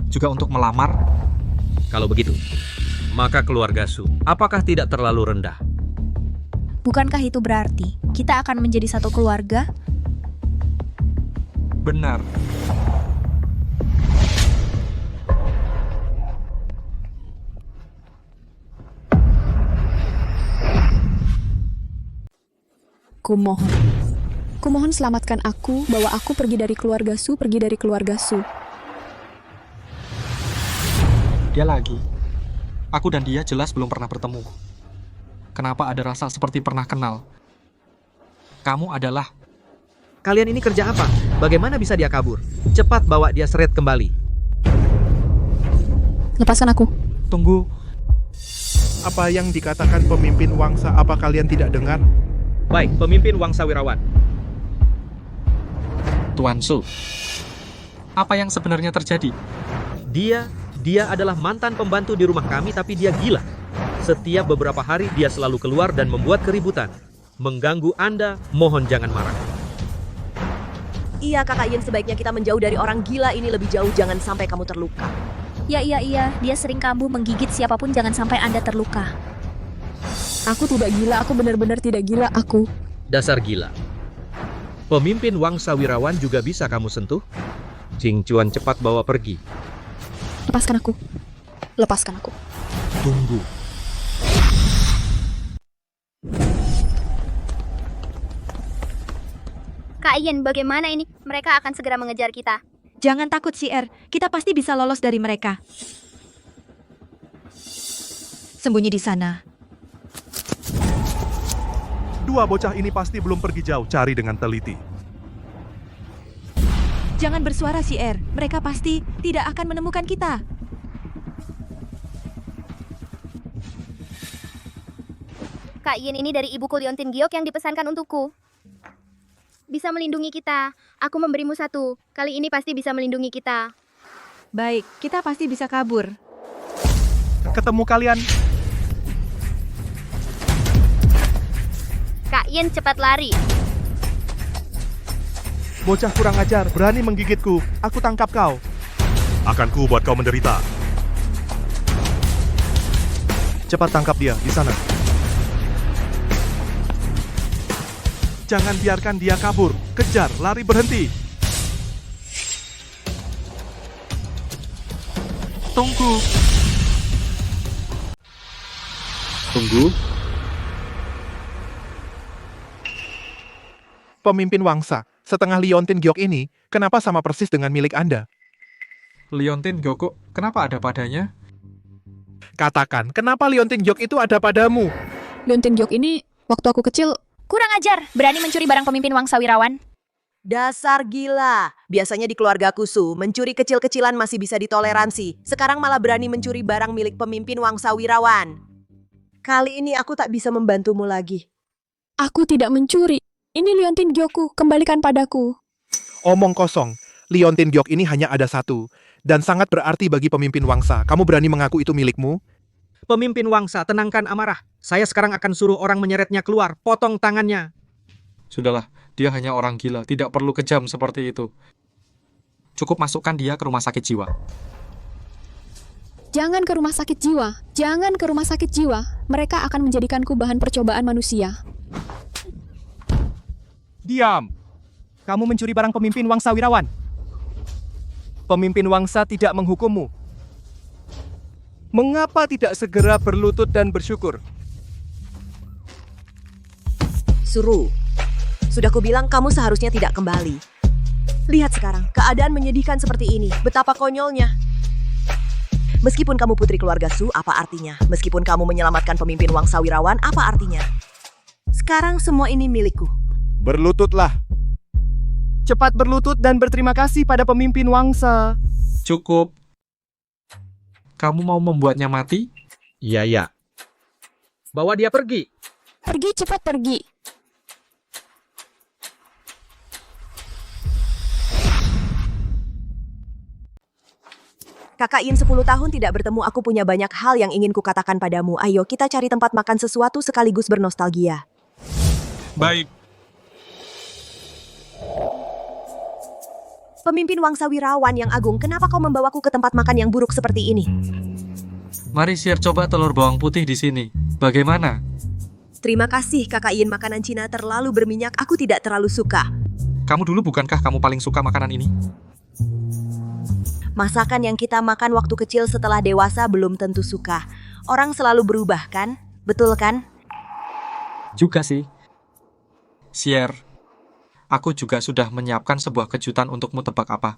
Speaker 1: juga untuk melamar.
Speaker 7: Kalau begitu, maka keluarga Su, apakah tidak terlalu rendah?
Speaker 10: Bukankah itu berarti kita akan menjadi satu keluarga?
Speaker 1: Benar.
Speaker 3: Kumohon selamatkan aku, bawa aku pergi dari keluarga Su, pergi dari keluarga Su.
Speaker 1: Dia lagi. Aku dan dia jelas belum pernah bertemu. Kenapa ada rasa seperti pernah kenal? Kamu adalah...
Speaker 7: Kalian ini kerja apa? Bagaimana bisa dia kabur? Cepat bawa dia seret kembali.
Speaker 3: Lepaskan aku.
Speaker 1: Tunggu.
Speaker 14: Apa yang dikatakan pemimpin Wangsa, apa kalian tidak dengar?
Speaker 7: Baik, pemimpin Wangsawirawan.
Speaker 1: Tuan Su, apa yang sebenarnya terjadi?
Speaker 7: Dia adalah mantan pembantu di rumah kami, tapi dia gila. Setiap beberapa hari dia selalu keluar dan membuat keributan. Mengganggu Anda, mohon jangan marah.
Speaker 5: Iya kakak Yin, sebaiknya kita menjauh dari orang gila ini lebih jauh, jangan sampai kamu terluka.
Speaker 10: Iya, dia sering kambuh menggigit siapapun, jangan sampai Anda terluka.
Speaker 3: Aku tidak gila, aku benar-benar tidak gila, aku.
Speaker 7: Dasar gila. Pemimpin Wangsawirawan juga bisa kamu sentuh? Jing Chuan, cepat bawa pergi.
Speaker 3: Lepaskan aku. Lepaskan aku.
Speaker 7: Tunggu.
Speaker 10: Kak Ian, bagaimana ini? Mereka akan segera mengejar kita.
Speaker 17: Jangan takut, CR. Kita pasti bisa lolos dari mereka. Sembunyi di sana.
Speaker 14: Dua bocah ini pasti belum pergi jauh, cari dengan teliti.
Speaker 5: Jangan bersuara, Sier. Mereka pasti tidak akan menemukan kita.
Speaker 10: Kak Yin ini dari ibuku Liontin Giok yang dipesankan untukku. Bisa melindungi kita. Aku memberimu satu. Kali ini pasti bisa melindungi kita.
Speaker 5: Baik, kita pasti bisa kabur.
Speaker 14: Ketemu kalian.
Speaker 10: Kak Yin cepat lari.
Speaker 14: Bocah kurang ajar, berani menggigitku. Aku tangkap kau. Akan ku buat kau menderita. Cepat tangkap dia, di sana. Jangan biarkan dia kabur. Kejar, lari berhenti.
Speaker 1: Tunggu.
Speaker 14: Tunggu. Pemimpin Wangsa, setengah Liontin Giok ini, kenapa sama persis dengan milik Anda?
Speaker 1: Liontin Giok, kenapa ada padanya?
Speaker 14: Katakan, kenapa Liontin Giok itu ada padamu?
Speaker 3: Liontin Giok ini, waktu aku kecil,
Speaker 10: Kurang ajar, berani mencuri barang pemimpin Wangsa Wirawan.
Speaker 5: Dasar gila. Biasanya di keluarga Kusu, mencuri kecil-kecilan masih bisa ditoleransi. Sekarang malah berani mencuri barang milik pemimpin Wangsa Wirawan. Kali ini aku tak bisa membantumu lagi.
Speaker 3: aku tidak mencuri. Ini Liontin Giokku, kembalikan padaku.
Speaker 14: Omong kosong. Liontin Giok ini hanya ada satu. Dan sangat berarti bagi pemimpin Wangsa. Kamu berani mengaku itu milikmu?
Speaker 7: Pemimpin Wangsa, tenangkan amarah. Saya sekarang akan suruh orang menyeretnya keluar. Potong tangannya.
Speaker 1: Sudahlah, dia hanya orang gila, tidak perlu kejam seperti itu. Cukup masukkan dia ke rumah sakit jiwa.
Speaker 3: Jangan ke rumah sakit jiwa. Jangan ke rumah sakit jiwa. Mereka akan menjadikanku bahan percobaan manusia.
Speaker 2: Diam! Kamu mencuri barang pemimpin Wangsa Wirawan. Pemimpin Wangsa tidak menghukummu. Mengapa tidak segera berlutut dan bersyukur?
Speaker 5: Suruh. Sudah kubilang kamu seharusnya tidak kembali. Lihat sekarang, keadaan menyedihkan seperti ini. Betapa konyolnya. Meskipun kamu putri keluarga Su, apa artinya? Meskipun kamu menyelamatkan pemimpin Wangsa Wirawan, apa artinya? Sekarang semua ini milikku.
Speaker 2: Berlututlah. Cepat berlutut dan berterima kasih pada pemimpin Wangsa.
Speaker 1: Cukup. Kamu mau membuatnya mati?
Speaker 7: Iya, ya. Bawa dia pergi.
Speaker 3: Pergi, cepat pergi.
Speaker 5: Kakak In 10 tahun tidak bertemu, aku punya banyak hal yang ingin kukatakan padamu. Ayo kita cari tempat makan sesuatu sekaligus bernostalgia.
Speaker 1: Baik.
Speaker 5: Pemimpin Wangsa Wirawan yang agung, kenapa kau membawaku ke tempat makan yang buruk seperti ini?
Speaker 1: Mari Sier coba telur bawang putih di sini. Bagaimana?
Speaker 5: Terima kasih, Kakak In. Makanan Cina terlalu berminyak, aku tidak terlalu suka.
Speaker 1: Kamu dulu bukankah kamu paling suka makanan ini?
Speaker 5: Masakan yang kita makan waktu kecil setelah dewasa belum tentu suka. Orang selalu berubah, kan? Betul kan?
Speaker 1: Juga sih. Sier, aku juga sudah menyiapkan sebuah kejutan untukmu, tebak apa?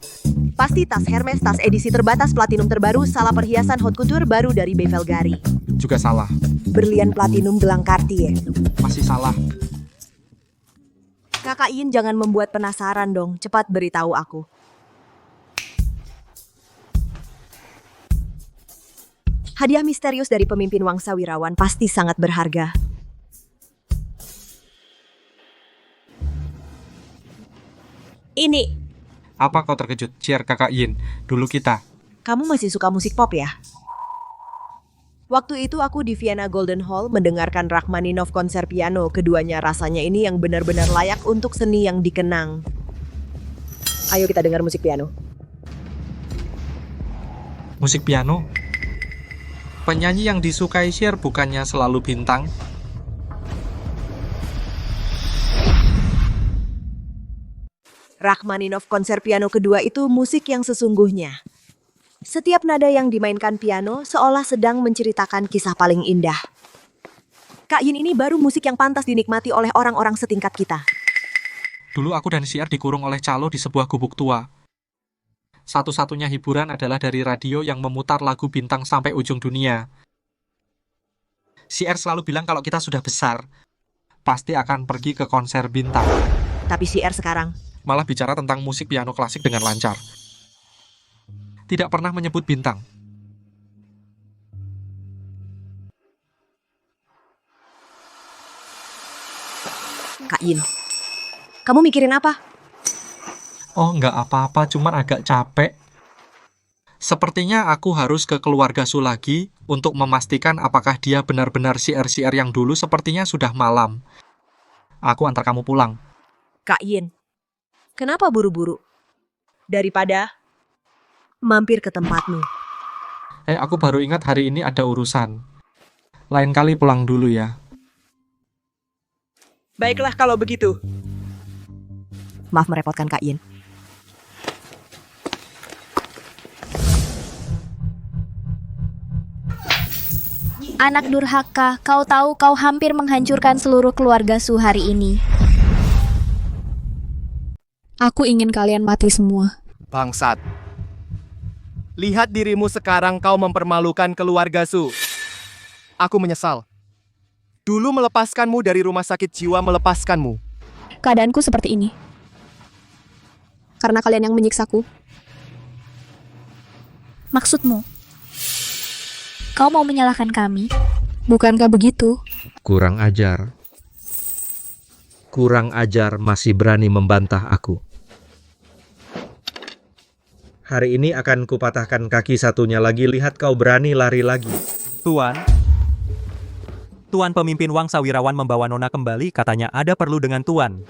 Speaker 5: Pasti tas Hermes, tas edisi terbatas platinum terbaru, salah perhiasan haute couture baru dari Bevelgari.
Speaker 1: Juga salah.
Speaker 5: Berlian platinum gelang Cartier.
Speaker 1: Masih salah.
Speaker 5: Kakak In, jangan membuat penasaran dong. Cepat beritahu aku. Hadiah misterius dari pemimpin Wangsa Wirawan pasti sangat berharga. Ini.
Speaker 1: Apa kau terkejut, Sier Kakak Yin? Dulu kita.
Speaker 5: Kamu masih suka musik pop ya? Waktu itu aku di Vienna Golden Hall mendengarkan Rachmaninov konser piano. Keduanya rasanya ini yang benar-benar layak untuk seni yang dikenang. Ayo kita dengar musik piano.
Speaker 1: Musik piano? Penyanyi yang disukai Sier bukannya selalu bintang?
Speaker 5: Rachmaninov konser piano kedua itu musik yang sesungguhnya. Setiap nada yang dimainkan piano seolah sedang menceritakan kisah paling indah. Kak Yin, ini baru musik yang pantas dinikmati oleh orang-orang setingkat kita.
Speaker 1: Dulu aku dan Sier dikurung oleh calo di sebuah gubuk tua. Satu-satunya hiburan adalah dari radio yang memutar lagu bintang sampai ujung dunia. Si R selalu bilang kalau kita sudah besar, pasti akan pergi ke konser bintang.
Speaker 5: Tapi si R sekarang,
Speaker 1: Malah bicara tentang musik piano klasik dengan lancar. Tidak pernah menyebut bintang.
Speaker 5: Kak Yin, kamu mikirin apa?
Speaker 1: Oh, nggak apa-apa, cuman agak capek. Sepertinya aku harus ke keluarga Su lagi untuk memastikan apakah dia benar-benar si R yang dulu. Sepertinya sudah malam. Aku antar kamu pulang.
Speaker 5: Kak Yin, kenapa buru-buru? Daripada mampir ke tempatmu.
Speaker 1: Aku baru ingat hari ini ada urusan. Lain kali pulang dulu ya.
Speaker 15: Baiklah kalau begitu.
Speaker 5: Maaf merepotkan Kak Yin.
Speaker 10: Anak durhaka, kau tahu kau hampir menghancurkan seluruh keluarga Su hari ini.
Speaker 3: Aku ingin kalian mati semua.
Speaker 2: Bangsat. Lihat dirimu sekarang kau mempermalukan keluarga Su. Aku menyesal. Dulu melepaskanmu dari rumah sakit jiwa melepaskanmu.
Speaker 3: Keadaanku seperti ini. Karena kalian yang menyiksaku.
Speaker 10: Maksudmu? Kau mau menyalahkan kami?
Speaker 3: Bukankah begitu?
Speaker 7: Kurang ajar. Kurang ajar masih berani membantah aku. Hari ini akan kupatahkan kaki satunya lagi, lihat kau berani lari lagi.
Speaker 17: Tuan. Tuan pemimpin Wangsa Wirawan membawa Nona kembali, katanya ada perlu dengan Tuan.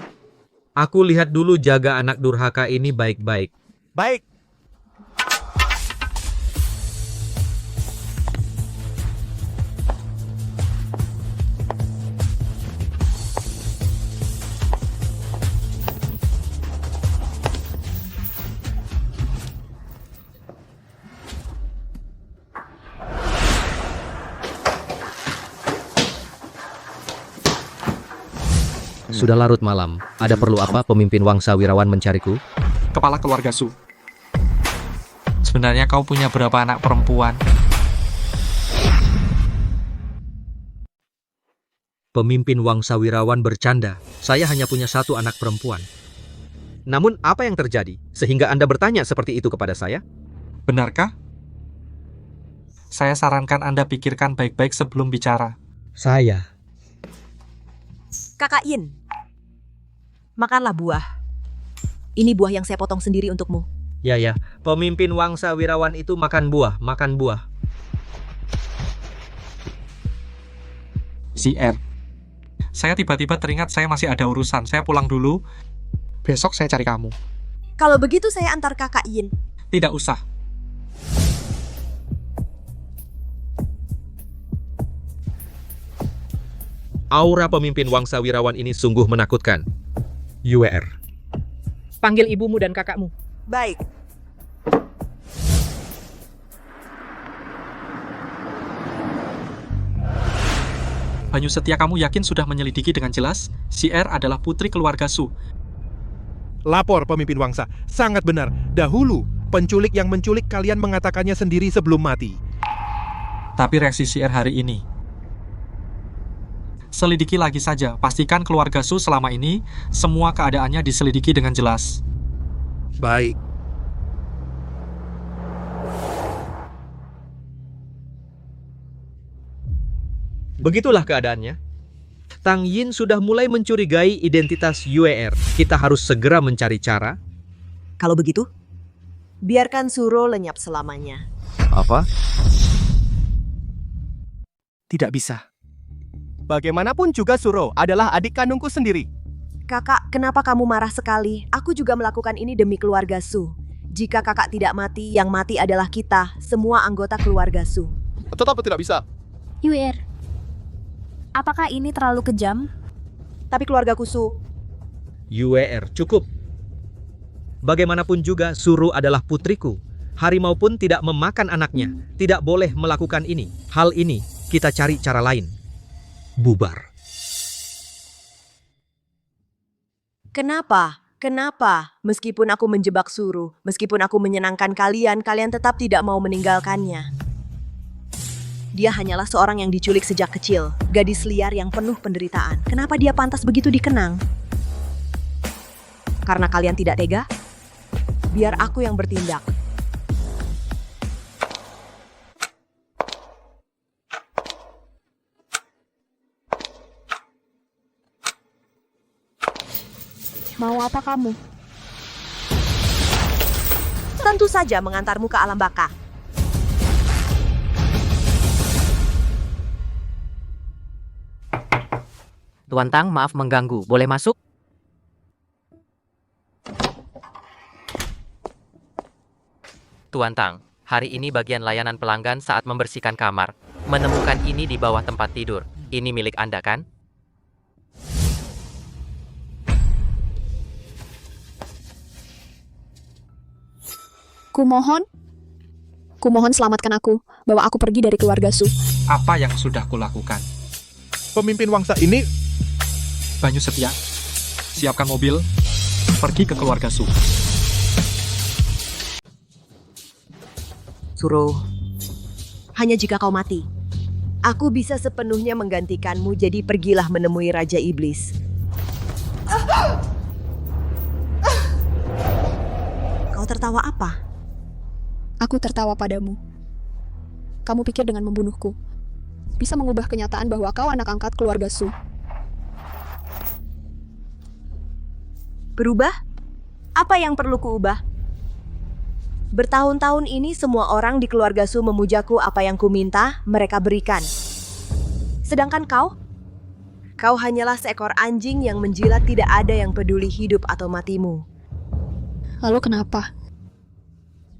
Speaker 7: Aku lihat dulu jaga anak durhaka ini baik-baik.
Speaker 2: Baik.
Speaker 7: Sudah larut malam. Ada perlu apa pemimpin Wangsa Wirawan mencariku?
Speaker 1: Kepala keluarga Su. Sebenarnya kau punya berapa anak perempuan?
Speaker 7: Pemimpin Wangsa Wirawan bercanda. Saya hanya punya satu anak perempuan. Namun apa yang terjadi sehingga Anda bertanya seperti itu kepada saya?
Speaker 1: Benarkah? Saya sarankan Anda pikirkan baik-baik sebelum bicara.
Speaker 7: Saya.
Speaker 5: Kakak Yin, makanlah buah. Ini buah yang saya potong sendiri untukmu.
Speaker 7: Ya, pemimpin Wangsa Wirawan itu makan buah, makan buah.
Speaker 1: Si R. Saya tiba-tiba teringat saya masih ada urusan. Saya pulang dulu. Besok saya cari kamu.
Speaker 5: Kalau begitu saya antar Kakak Yin.
Speaker 1: Tidak usah.
Speaker 7: Aura pemimpin Wangsa Wirawan ini sungguh menakutkan. UR.
Speaker 6: Panggil ibumu dan kakakmu.
Speaker 5: Baik.
Speaker 1: Banyu Setia, kamu yakin sudah menyelidiki dengan jelas? Si R adalah putri keluarga Su.
Speaker 14: Lapor pemimpin Wangsa, sangat benar. Dahulu, penculik yang menculik kalian mengatakannya sendiri sebelum mati.
Speaker 1: Tapi reaksi si R hari ini. Selidiki lagi saja, pastikan keluarga Su selama ini semua keadaannya diselidiki dengan jelas.
Speaker 14: Baik.
Speaker 7: Begitulah keadaannya. Tang Yin sudah mulai mencurigai identitas UR. Kita harus segera mencari cara.
Speaker 5: Kalau begitu, biarkan Suro lenyap selamanya.
Speaker 11: Apa?
Speaker 2: Tidak bisa. Bagaimanapun juga Suro adalah adik kandungku sendiri.
Speaker 5: Kakak, kenapa kamu marah sekali? Aku juga melakukan ini demi keluarga Su. Jika kakak tidak mati, yang mati adalah kita, semua anggota keluarga Su.
Speaker 2: Tetapi tidak bisa.
Speaker 10: UR, apakah ini terlalu kejam?
Speaker 5: Tapi keluargaku Su.
Speaker 7: UR, cukup. Bagaimanapun juga, Suru adalah putriku. Harimau pun tidak memakan anaknya. Tidak boleh melakukan ini. Hal ini, kita cari cara lain. Bubar.
Speaker 5: Kenapa? Kenapa? Meskipun aku menjebak Suru, meskipun aku menyenangkan kalian, kalian tetap tidak mau meninggalkannya. Dia hanyalah seorang yang diculik sejak kecil, gadis liar yang penuh penderitaan. Kenapa dia pantas begitu dikenang? Karena kalian tidak tega? Biar aku yang bertindak.
Speaker 3: Mau apa kamu?
Speaker 5: Tentu saja mengantarmu ke alam baka.
Speaker 6: Tuan Tang, maaf mengganggu. Boleh masuk?
Speaker 8: Tuan Tang, hari ini bagian layanan pelanggan saat membersihkan kamar. Menemukan ini di bawah tempat tidur. Ini milik Anda kan?
Speaker 3: Kumohon selamatkan aku. Bawa aku pergi dari keluarga Su.
Speaker 1: Apa yang sudah kulakukan?
Speaker 14: Pemimpin Wangsa ini...
Speaker 1: Banyu Setia, siapkan mobil, pergi ke keluarga Su.
Speaker 5: Suro, hanya jika kau mati, aku bisa sepenuhnya menggantikanmu, jadi pergilah menemui Raja Iblis. Kau tertawa apa?
Speaker 3: Aku tertawa padamu. Kamu pikir dengan membunuhku bisa mengubah kenyataan bahwa kau anak angkat keluarga Su?
Speaker 5: Berubah? Apa yang perlu kuubah? Bertahun-tahun ini semua orang di keluarga Su memujaku, apa yang ku minta, mereka berikan. Sedangkan kau hanyalah seekor anjing yang menjilat, tidak ada yang peduli hidup atau matimu.
Speaker 3: Lalu kenapa?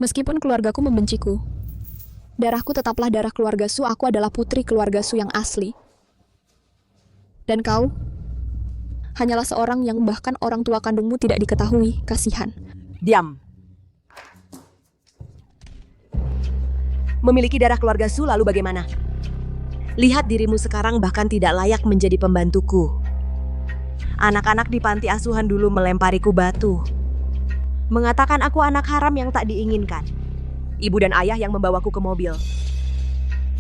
Speaker 3: Meskipun keluargaku membenciku, darahku tetaplah darah keluarga Su, aku adalah putri keluarga Su yang asli. Dan kau hanyalah seorang yang bahkan orang tua kandungmu tidak diketahui, kasihan.
Speaker 5: Diam. Memiliki darah keluarga Su lalu bagaimana? Lihat dirimu sekarang bahkan tidak layak menjadi pembantuku. Anak-anak di panti asuhan dulu melempariku batu. Mengatakan aku anak haram yang tak diinginkan. Ibu dan ayah yang membawaku ke mobil.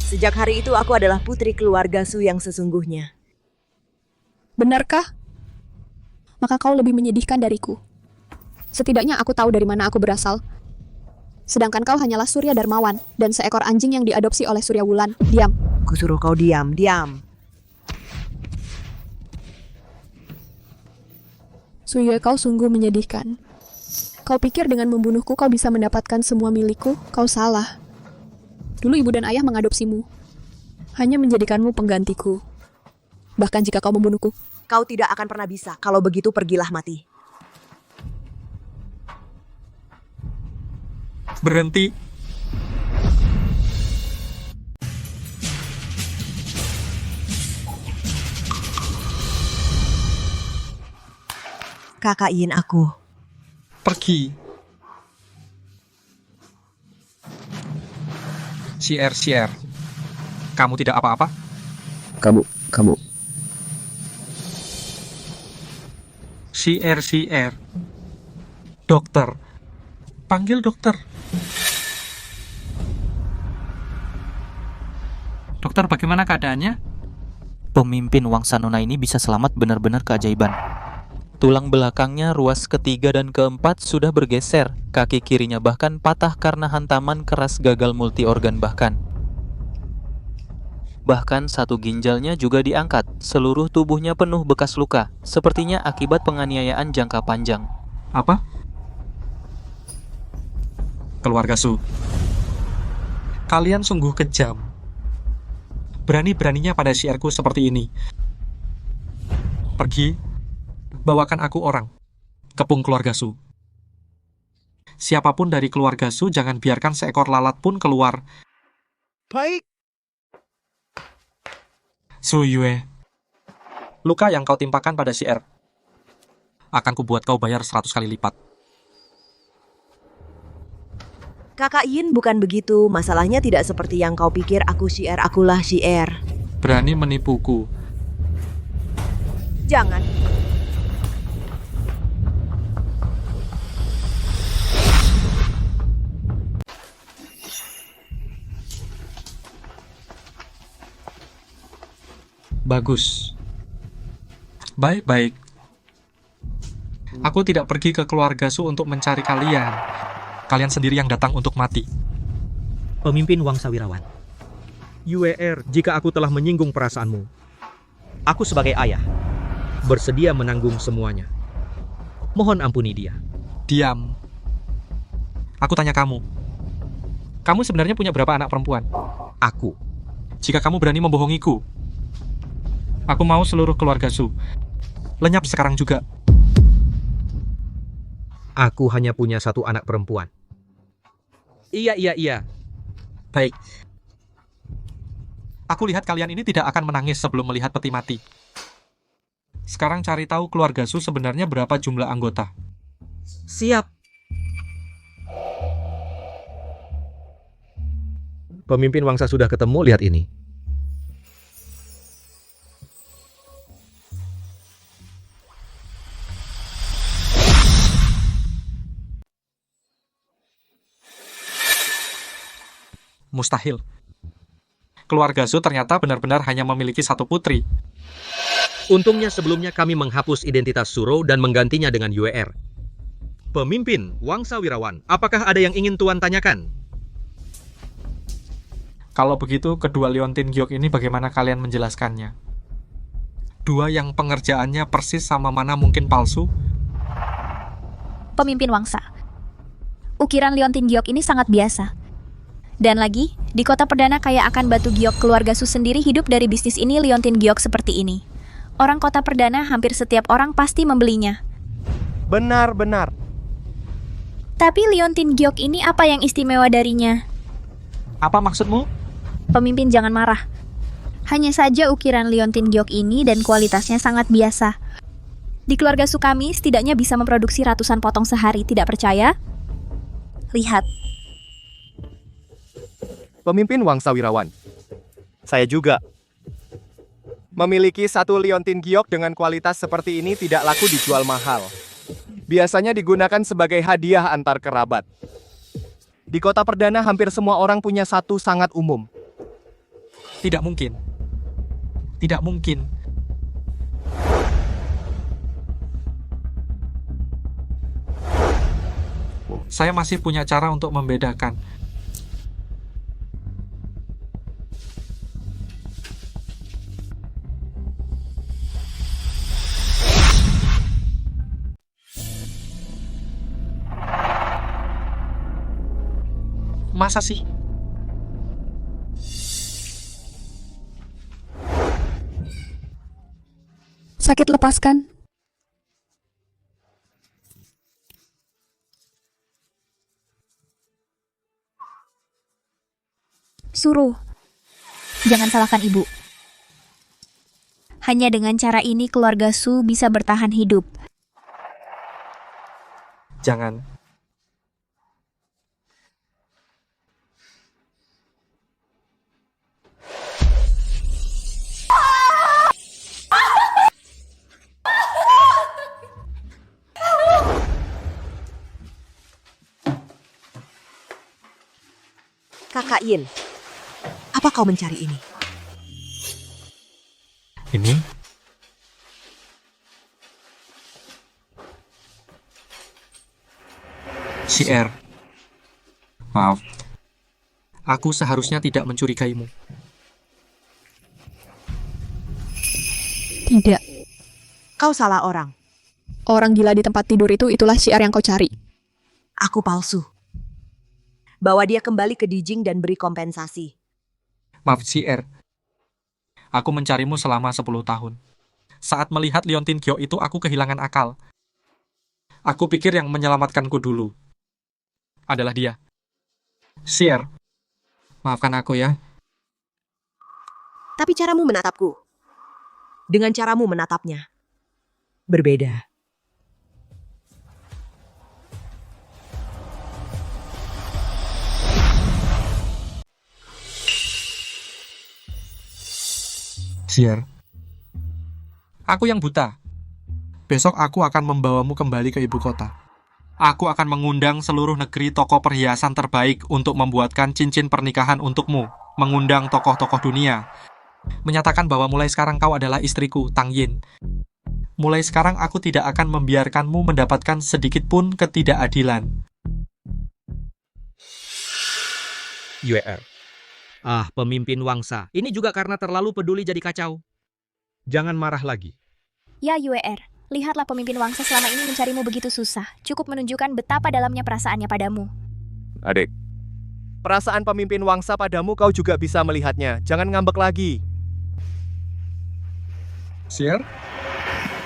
Speaker 5: Sejak hari itu aku adalah putri keluarga Su yang sesungguhnya.
Speaker 3: Benarkah? Maka kau lebih menyedihkan dariku. Setidaknya aku tahu dari mana aku berasal. Sedangkan kau hanyalah Surya Darmawan dan seekor anjing yang diadopsi oleh Surya Wulan. Diam.
Speaker 5: Ku suruh kau diam, diam.
Speaker 3: Suye, kau sungguh menyedihkan. Kau pikir dengan membunuhku kau bisa mendapatkan semua milikku? Kau salah. Dulu ibu dan ayah mengadopsimu, hanya menjadikanmu penggantiku. Bahkan jika kau membunuhku,
Speaker 5: kau tidak akan pernah bisa. Kalau begitu pergilah mati.
Speaker 1: Berhenti.
Speaker 5: Kakak ingin aku.
Speaker 1: Pergi. CR. Kamu tidak apa-apa?
Speaker 16: Kamu.
Speaker 1: CR. Dokter. Panggil dokter.
Speaker 18: Dokter, bagaimana keadaannya? Pemimpin Wangsa Nona ini bisa selamat, benar-benar keajaiban. Tulang belakangnya ruas ketiga dan keempat sudah bergeser, kaki kirinya bahkan patah karena hantaman keras gagal multi-organ bahkan. Bahkan satu ginjalnya juga diangkat, seluruh tubuhnya penuh bekas luka, sepertinya akibat penganiayaan jangka panjang.
Speaker 1: Apa? Keluarga Su, kalian sungguh kejam. Berani-beraninya pada syiarku seperti ini. Pergi, bawakan aku orang. Kepung keluarga Su. Siapapun dari keluarga Su, jangan biarkan seekor lalat pun keluar.
Speaker 14: Baik.
Speaker 1: Su Yue, luka yang kau timpakan pada syiar akan kubuat kau bayar 100 kali lipat.
Speaker 5: Kakak Yin, bukan begitu. Masalahnya tidak seperti yang kau pikir. Aku syiar, akulah syiar.
Speaker 1: Berani menipuku.
Speaker 5: Jangan.
Speaker 1: Bagus. Baik-baik. Aku tidak pergi ke keluarga Su untuk mencari kalian. Kalian sendiri yang datang untuk mati.
Speaker 7: Pemimpin Wangsa Wirawan. UER, jika aku telah menyinggung perasaanmu, aku sebagai ayah bersedia menanggung semuanya. Mohon ampuni dia.
Speaker 1: Diam. Aku tanya kamu. Kamu sebenarnya punya berapa anak perempuan?
Speaker 7: Aku.
Speaker 1: Jika kamu berani membohongiku, aku mau seluruh keluarga Su lenyap sekarang juga.
Speaker 7: Aku hanya punya satu anak perempuan. Iya.
Speaker 1: Baik. Aku lihat kalian ini tidak akan menangis sebelum melihat peti mati. Sekarang cari tahu keluarga Su sebenarnya berapa jumlah anggota.
Speaker 7: Siap. Pemimpin Wangsa sudah ketemu, lihat ini.
Speaker 1: Mustahil. Keluarga Su ternyata benar-benar hanya memiliki satu putri.
Speaker 7: Untungnya sebelumnya kami menghapus identitas Suro dan menggantinya dengan UER. Pemimpin Wangsa Wirawan, apakah ada yang ingin Tuan tanyakan?
Speaker 1: Kalau begitu, kedua Liontin Giok ini bagaimana kalian menjelaskannya? Dua yang pengerjaannya persis sama mana mungkin palsu?
Speaker 10: Pemimpin Wangsa. Ukiran Liontin Giok ini sangat biasa. Dan lagi, di kota perdana kaya akan batu giok, keluarga Su sendiri hidup dari bisnis ini Liontin Giok seperti ini. Orang kota perdana hampir setiap orang pasti membelinya.
Speaker 2: Benar.
Speaker 10: Tapi Liontin Giok ini apa yang istimewa darinya?
Speaker 1: Apa maksudmu?
Speaker 10: Pemimpin jangan marah. Hanya saja ukiran Liontin Giok ini dan kualitasnya sangat biasa. Di keluarga Su kami setidaknya bisa memproduksi ratusan potong sehari, tidak percaya? Lihat.
Speaker 2: Pemimpin Wangsa Wirawan. Saya juga. Memiliki satu Liontin Giok dengan kualitas seperti ini tidak laku dijual mahal. Biasanya digunakan sebagai hadiah antar kerabat. Di kota perdana hampir semua orang punya satu, sangat umum.
Speaker 1: Tidak mungkin. Tidak mungkin. Saya masih punya cara untuk membedakan. Masa sih?
Speaker 3: Sakit lepaskan.
Speaker 10: Suruh. Jangan salahkan ibu. Hanya dengan cara ini keluarga Su bisa bertahan hidup.
Speaker 1: Jangan.
Speaker 5: Kakak Yin, apa kau mencari ini?
Speaker 1: Ini? CR. Maaf. Aku seharusnya tidak mencurigaimu.
Speaker 3: Tidak.
Speaker 5: Kau salah orang.
Speaker 3: Orang gila di tempat tidur itulah syiar yang kau cari.
Speaker 5: Aku palsu. Bawa dia kembali ke Dijing dan beri kompensasi.
Speaker 1: Maaf, CR. Aku mencarimu selama 10 tahun. Saat melihat Liontin Giok itu, aku kehilangan akal. Aku pikir yang menyelamatkanku dulu adalah dia. CR. Maafkan aku ya.
Speaker 5: Tapi caramu menatapku dengan caramu menatapnya berbeda.
Speaker 1: CR. Aku yang buta. Besok aku akan membawamu kembali ke ibu kota. Aku akan mengundang seluruh negeri toko perhiasan terbaik untuk membuatkan cincin pernikahan untukmu. Mengundang tokoh-tokoh dunia. Menyatakan bahwa mulai sekarang kau adalah istriku, Tang Yin. Mulai sekarang aku tidak akan membiarkanmu mendapatkan sedikit pun ketidakadilan.
Speaker 7: UER. Ah, pemimpin Wangsa. Ini juga karena terlalu peduli jadi kacau. Jangan marah lagi.
Speaker 10: Ya UER, lihatlah pemimpin Wangsa selama ini mencarimu begitu susah. Cukup menunjukkan betapa dalamnya perasaannya padamu.
Speaker 2: Adik. Perasaan pemimpin Wangsa padamu kau juga bisa melihatnya. Jangan ngambek lagi.
Speaker 1: Sir,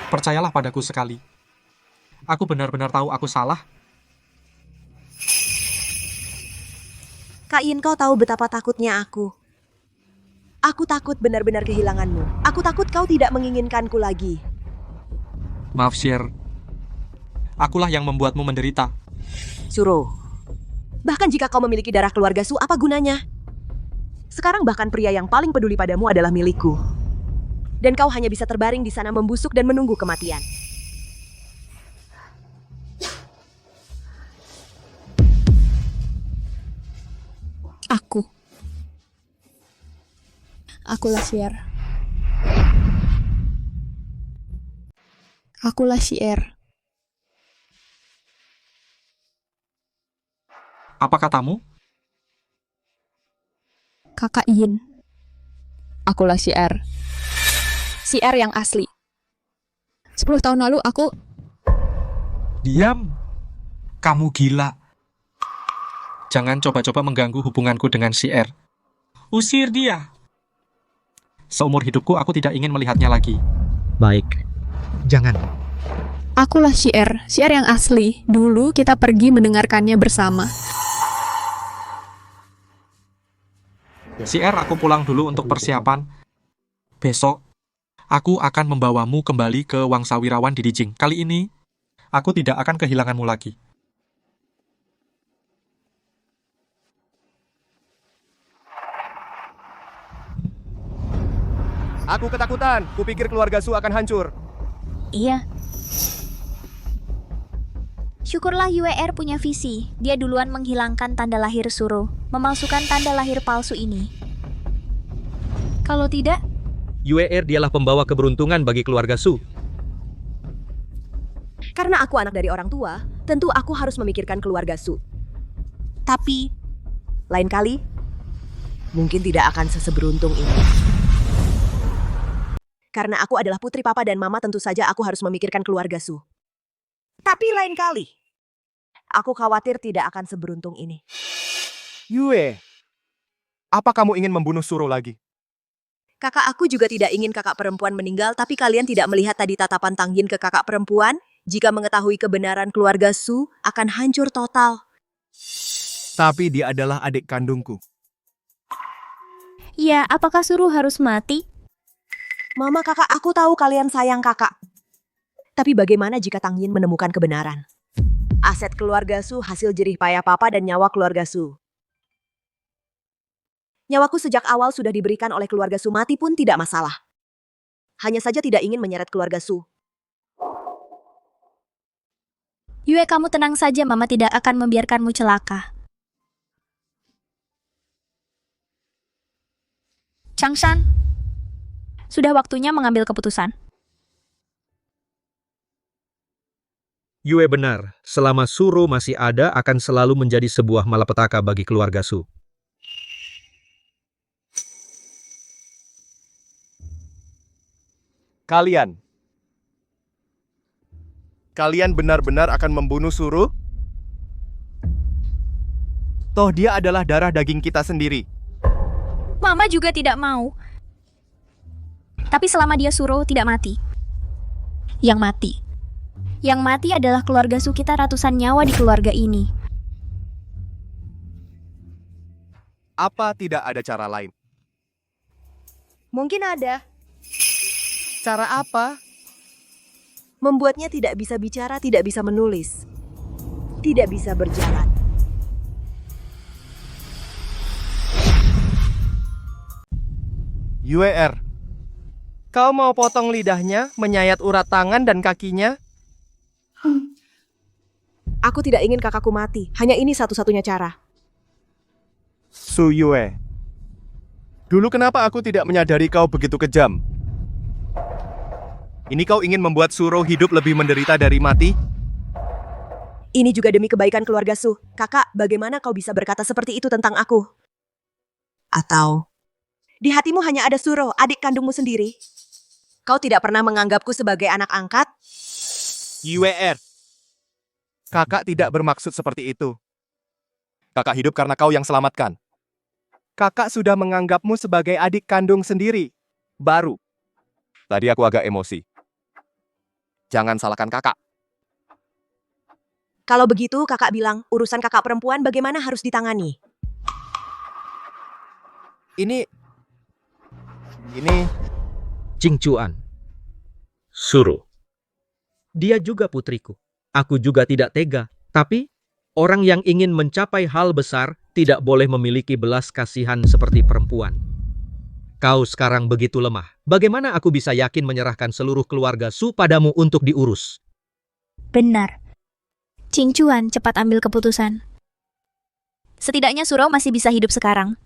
Speaker 1: percayalah padaku sekali. Aku benar-benar tahu aku salah.
Speaker 5: Kak Yin, kau tahu betapa takutnya aku. Aku takut benar-benar kehilanganmu. Aku takut kau tidak menginginkanku lagi.
Speaker 1: Maaf, Sir. Akulah yang membuatmu menderita.
Speaker 5: Suro, bahkan jika kau memiliki darah keluarga Su, apa gunanya? Sekarang bahkan pria yang paling peduli padamu adalah milikku. Dan kau hanya bisa terbaring di sana membusuk dan menunggu kematian.
Speaker 3: Akulah Syier. Akulah Syier.
Speaker 1: Apa katamu?
Speaker 3: Kakak Yin. Akulah Syier. Syier yang asli. 10 tahun lalu aku...
Speaker 1: Diam. Kamu gila. Jangan coba-coba mengganggu hubunganku dengan Syier. Usir dia. Seumur hidupku aku tidak ingin melihatnya lagi.
Speaker 7: Baik. Jangan.
Speaker 3: Akulah Syier. Syier yang asli. Dulu kita pergi mendengarkannya bersama.
Speaker 1: Syier, aku pulang dulu untuk persiapan. Besok, aku akan membawamu kembali ke Wangsawirawan di Dijing. Kali ini, aku tidak akan kehilanganmu lagi.
Speaker 2: Aku ketakutan. Kupikir keluarga Su akan hancur.
Speaker 10: Iya. Syukurlah UER punya visi. Dia duluan menghilangkan tanda lahir Suro, memalsukan tanda lahir palsu ini. Kalau tidak,
Speaker 7: UER dialah pembawa keberuntungan bagi keluarga Su.
Speaker 5: Karena aku anak dari orang tua, tentu aku harus memikirkan keluarga Su. Tapi, lain kali, mungkin tidak akan seseberuntung ini. Karena aku adalah putri papa dan mama, tentu saja aku harus memikirkan keluarga Su. Tapi lain kali, aku khawatir tidak akan seberuntung ini.
Speaker 2: Yue, apa kamu ingin membunuh Suro lagi?
Speaker 5: Kakak aku juga tidak ingin kakak perempuan meninggal, tapi kalian tidak melihat tadi tatapan Tang Yin ke kakak perempuan? Jika mengetahui kebenaran keluarga Su, akan hancur total.
Speaker 2: Tapi dia adalah adik kandungku.
Speaker 10: ya apakah Suro harus mati?
Speaker 5: Mama, kakak, aku tahu kalian sayang kakak. Tapi bagaimana jika Tang Yin menemukan kebenaran? Aset keluarga Su, hasil jerih payah papa dan nyawa keluarga Su. Nyawaku sejak awal sudah diberikan oleh keluarga Su, mati pun tidak masalah. Hanya saja tidak ingin menyeret keluarga Su.
Speaker 10: Yue, kamu tenang saja, Mama tidak akan membiarkanmu celaka. Changshan, sudah waktunya mengambil keputusan.
Speaker 7: Yue benar, selama Suro masih ada akan selalu menjadi sebuah malapetaka bagi keluarga Su.
Speaker 2: Kalian benar-benar akan membunuh Suro? Toh dia adalah darah daging kita sendiri.
Speaker 10: Mama juga tidak mau. Tapi selama dia Suro tidak mati. Yang mati adalah keluarga Su, kita ratusan nyawa di keluarga ini.
Speaker 2: Apa tidak ada cara lain?
Speaker 5: Mungkin ada.
Speaker 2: Cara apa?
Speaker 5: Membuatnya tidak bisa bicara, tidak bisa menulis. Tidak bisa berjalan.
Speaker 2: UER, kau mau potong lidahnya, menyayat urat tangan dan kakinya?
Speaker 5: Aku tidak ingin kakakku mati. Hanya ini satu-satunya cara.
Speaker 2: Su Yue, Dulu kenapa aku tidak menyadari kau begitu kejam? Ini kau ingin membuat Suro hidup lebih menderita dari mati?
Speaker 5: Ini juga demi kebaikan keluarga Su. Kakak, bagaimana kau bisa berkata seperti itu tentang aku? Atau di hatimu hanya ada Suro, adik kandungmu sendiri? Kau tidak pernah menganggapku sebagai anak angkat?
Speaker 2: YWR. Kakak tidak bermaksud seperti itu. Kakak hidup karena kau yang selamatkan. Kakak sudah menganggapmu sebagai adik kandung sendiri. Baru. Tadi aku agak emosi. Jangan salahkan kakak.
Speaker 5: Kalau begitu, kakak bilang, urusan kakak perempuan bagaimana harus ditangani?
Speaker 2: Ini...
Speaker 7: Qingchuan. Suro. Dia juga putriku. Aku juga tidak tega. Tapi, orang yang ingin mencapai hal besar tidak boleh memiliki belas kasihan seperti perempuan. Kau sekarang begitu lemah. Bagaimana aku bisa yakin menyerahkan seluruh keluarga Su padamu untuk diurus?
Speaker 10: Benar. Qingchuan, cepat ambil keputusan. Setidaknya Suro masih bisa hidup sekarang.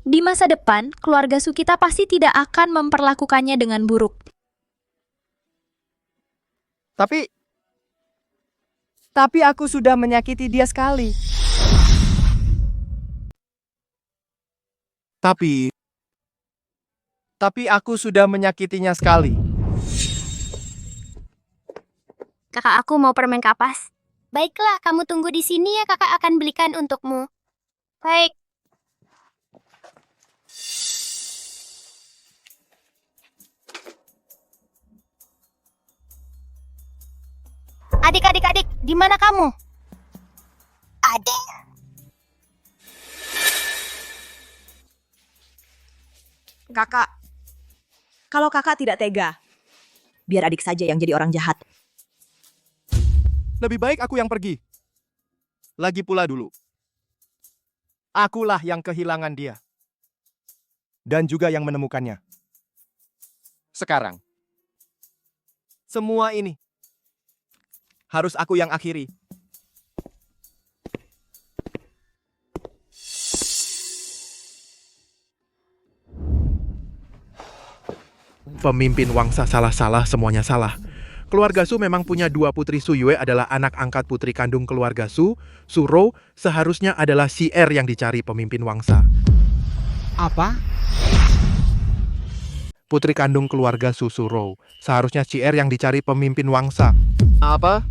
Speaker 10: Di masa depan, keluarga Su kita pasti tidak akan memperlakukannya dengan buruk.
Speaker 2: Tapi aku sudah menyakiti dia sekali. Tapi aku sudah menyakitinya sekali.
Speaker 19: Kakak aku mau permen kapas. Baiklah, kamu tunggu di sini ya, kakak akan belikan untukmu. Baik. Adik, di mana kamu? Adik.
Speaker 5: Kakak, kalau kakak tidak tega, biar adik saja yang jadi orang jahat.
Speaker 2: Lebih baik aku yang pergi. Lagi pula dulu. Akulah yang kehilangan dia. Dan juga yang menemukannya. Sekarang. Semua ini harus aku yang akhiri.
Speaker 14: Pemimpin Wangsa salah-salah, semuanya salah. Keluarga Su memang punya dua putri. Su Yue adalah anak angkat putri kandung keluarga Su. Suro seharusnya adalah CR yang dicari pemimpin Wangsa.
Speaker 7: Apa?
Speaker 14: Putri kandung keluarga Su Suro. Seharusnya CR yang dicari pemimpin Wangsa.
Speaker 2: Apa?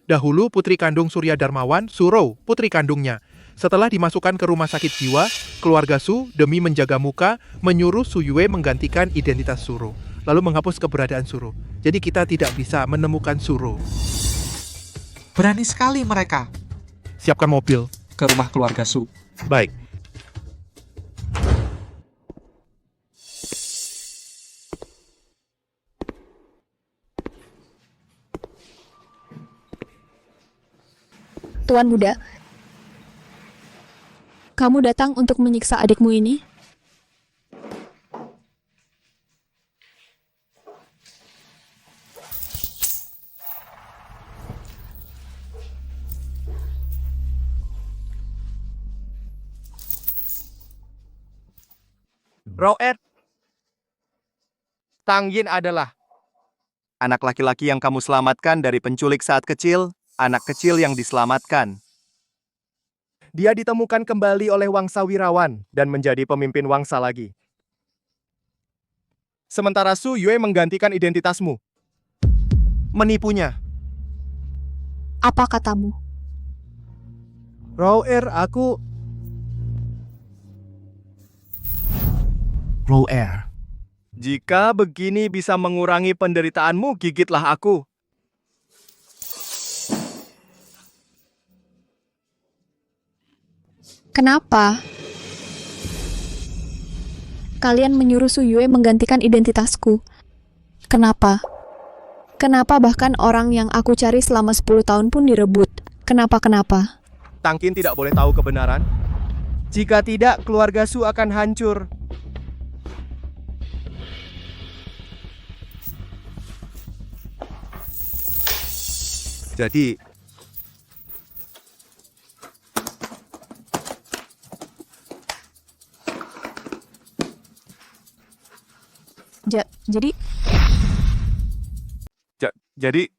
Speaker 14: Dahulu putri kandung Surya Darmawan, Suro, putri kandungnya. Setelah dimasukkan ke rumah sakit jiwa, keluarga Su demi menjaga muka menyuruh Su Yue menggantikan identitas Suro, lalu menghapus keberadaan Suro. Jadi kita tidak bisa menemukan Suro.
Speaker 1: Berani sekali mereka.
Speaker 14: Siapkan mobil.
Speaker 1: Ke rumah keluarga Su.
Speaker 14: Baik.
Speaker 3: Tuan muda, kamu datang untuk menyiksa adikmu ini?
Speaker 2: Roer, Tang Yin adalah anak laki-laki yang kamu selamatkan dari penculik saat kecil, anak kecil yang diselamatkan. Dia ditemukan kembali oleh Wangsa Wirawan dan menjadi pemimpin Wangsa lagi. Sementara Su Yue menggantikan identitasmu. Menipunya.
Speaker 3: Apa katamu?
Speaker 2: Roer, Roer. Jika begini bisa mengurangi penderitaanmu, gigitlah aku.
Speaker 3: Kenapa? Kalian menyuruh Su Yue menggantikan identitasku. Kenapa? Kenapa bahkan orang yang aku cari selama 10 tahun pun direbut? Kenapa?
Speaker 2: Tang Qin tidak boleh tahu kebenaran. Jika tidak, keluarga Su akan hancur. Jadi, Jadi,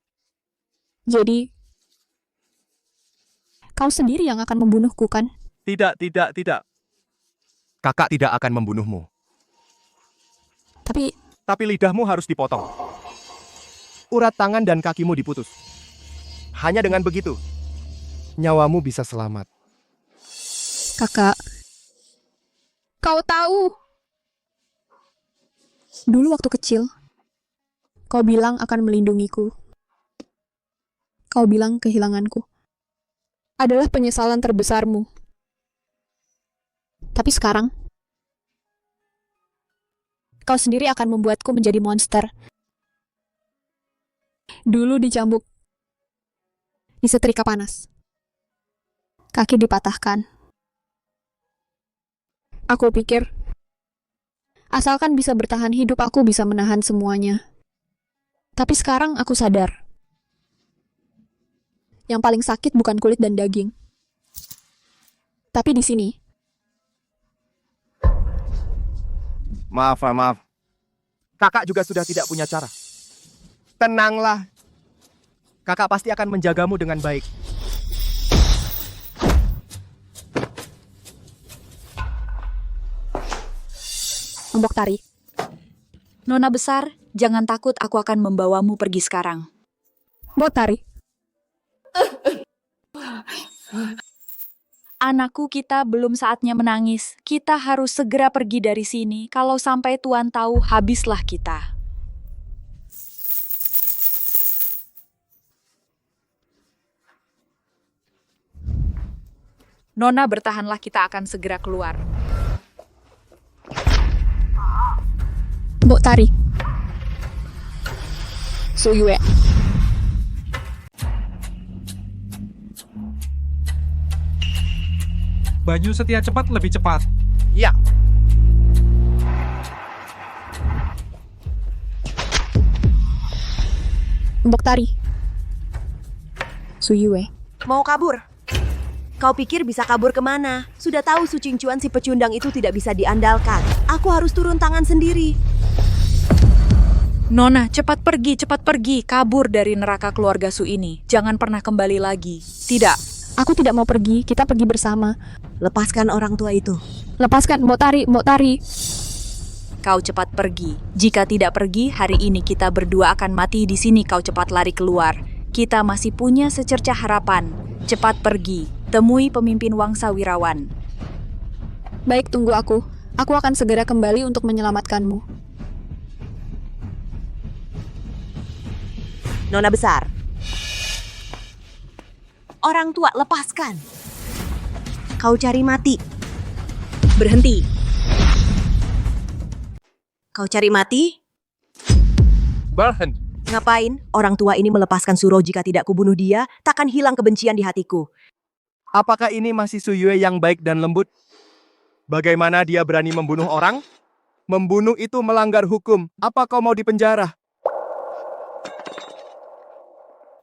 Speaker 3: kau sendiri yang akan membunuhku, kan?
Speaker 2: tidak. Kakak tidak akan membunuhmu. Tapi lidahmu harus dipotong. Urat tangan dan kakimu diputus. Hanya dengan begitu, nyawamu bisa selamat.
Speaker 3: Kakak, kau tahu. Dulu waktu kecil, kau bilang akan melindungiku. Kau bilang kehilanganku adalah penyesalan terbesarmu. Tapi sekarang, kau sendiri akan membuatku menjadi monster. Dulu dicambuk, disetrika panas, kaki dipatahkan. Aku pikir, asalkan bisa bertahan hidup, aku bisa menahan semuanya. Tapi sekarang aku sadar, yang paling sakit bukan kulit dan daging, tapi di sini.
Speaker 2: Maaf. Kakak juga sudah tidak punya cara. Tenanglah. Kakak pasti akan menjagamu dengan baik.
Speaker 3: Mbok Tari.
Speaker 20: Nona besar, jangan takut, aku akan membawamu pergi sekarang.
Speaker 3: Mbok Tari.
Speaker 20: Anakku, kita belum saatnya menangis. Kita harus segera pergi dari sini. Kalau sampai Tuan tahu, habislah kita. Nona, bertahanlah, kita akan segera keluar.
Speaker 3: Mbok Tari. Su Yue.
Speaker 1: Banyu Setia Cepat lebih cepat.
Speaker 2: Ya.
Speaker 3: Mbok Tari. Su Yue.
Speaker 5: Mau kabur? Kau pikir bisa kabur kemana? Sudah tahu Su Qingchuan si pecundang itu tidak bisa diandalkan. Aku harus turun tangan sendiri.
Speaker 20: Nona, cepat pergi, kabur dari neraka keluarga Su ini. Jangan pernah kembali lagi. Tidak.
Speaker 3: Aku tidak mau pergi, kita pergi bersama.
Speaker 5: Lepaskan orang tua itu.
Speaker 3: Lepaskan, Mbok Tari.
Speaker 20: Kau cepat pergi. Jika tidak pergi, hari ini kita berdua akan mati di sini. Kau cepat lari keluar. Kita masih punya secercah harapan. Cepat pergi. Temui pemimpin Wangsa Wirawan.
Speaker 3: Baik, tunggu aku. Aku akan segera kembali untuk menyelamatkanmu.
Speaker 5: Nona besar. Orang tua, lepaskan. Kau cari mati.
Speaker 20: Berhenti.
Speaker 5: Kau cari mati?
Speaker 2: Berhenti.
Speaker 5: Ngapain? Orang tua ini melepaskan Suro. Jika tidak kubunuh dia, takkan hilang kebencian di hatiku.
Speaker 2: Apakah ini masih Su Yue yang baik dan lembut? Bagaimana dia berani membunuh orang? Membunuh itu melanggar hukum. Apa kau mau dipenjara?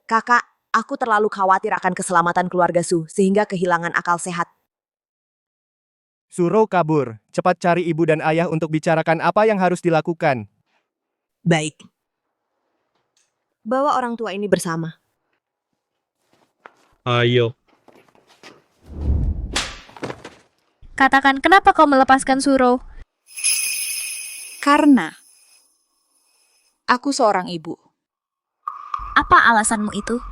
Speaker 5: Kakak, aku terlalu khawatir akan keselamatan keluarga Su, sehingga kehilangan akal sehat.
Speaker 2: Suro kabur. Cepat cari ibu dan ayah untuk bicarakan apa yang harus dilakukan.
Speaker 5: Baik. Bawa orang tua ini bersama.
Speaker 7: Ayo.
Speaker 10: Katakan, kenapa kau melepaskan Suro?
Speaker 20: Karena aku seorang ibu.
Speaker 10: Apa alasanmu itu?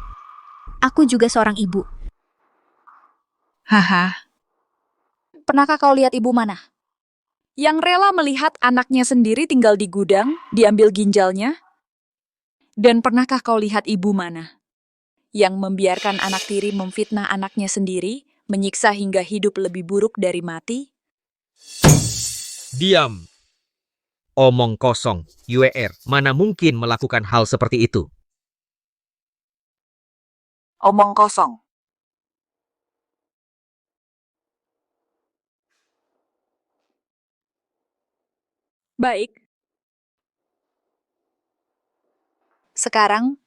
Speaker 10: Aku juga seorang ibu.
Speaker 20: Haha. Pernahkah kau lihat ibu mana? Yang rela melihat anaknya sendiri tinggal di gudang, diambil ginjalnya? Dan pernahkah kau lihat ibu mana? Yang membiarkan anak tiri memfitnah anaknya sendiri, menyiksa hingga hidup lebih buruk dari mati?
Speaker 7: Diam. Omong kosong, UER. Mana mungkin melakukan hal seperti itu?
Speaker 20: Omong kosong. Baik. Sekarang,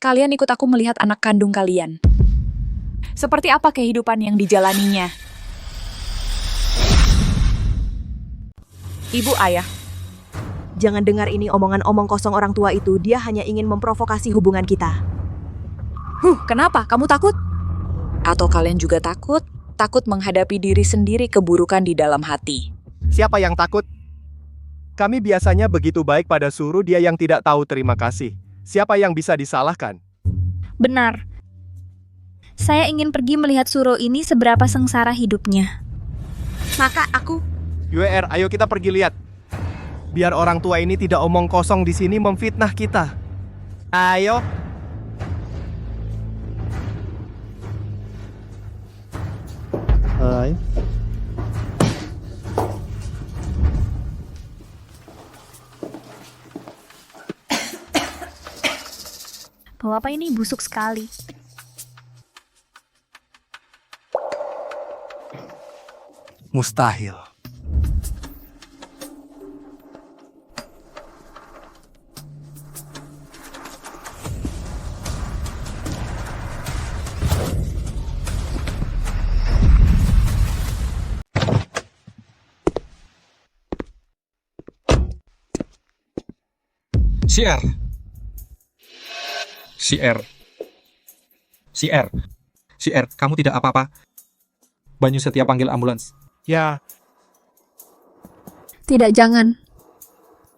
Speaker 20: kalian ikut aku melihat anak kandung kalian. Seperti apa kehidupan yang dijalaninya? Ibu, ayah,
Speaker 5: Jangan dengar ini omongan omong kosong orang tua itu, dia hanya ingin memprovokasi hubungan kita.
Speaker 20: Kenapa? Kamu takut? Atau kalian juga takut? Takut menghadapi diri sendiri keburukan di dalam hati.
Speaker 2: Siapa yang takut? Kami biasanya begitu baik pada Suru, dia yang tidak tahu terima kasih. Siapa yang bisa disalahkan?
Speaker 10: Benar. Saya ingin pergi melihat Suro ini seberapa sengsara hidupnya.
Speaker 5: Maka aku...
Speaker 2: UR, ayo kita pergi lihat. Biar orang tua ini tidak omong kosong di sini memfitnah kita. Ayo. Hai.
Speaker 10: Bau apa ini? Busuk sekali.
Speaker 2: Mustahil.
Speaker 1: CR. CR. CR. CR, kamu tidak apa-apa? Banyu Setia panggil ambulans.
Speaker 2: Ya.
Speaker 3: Tidak, jangan.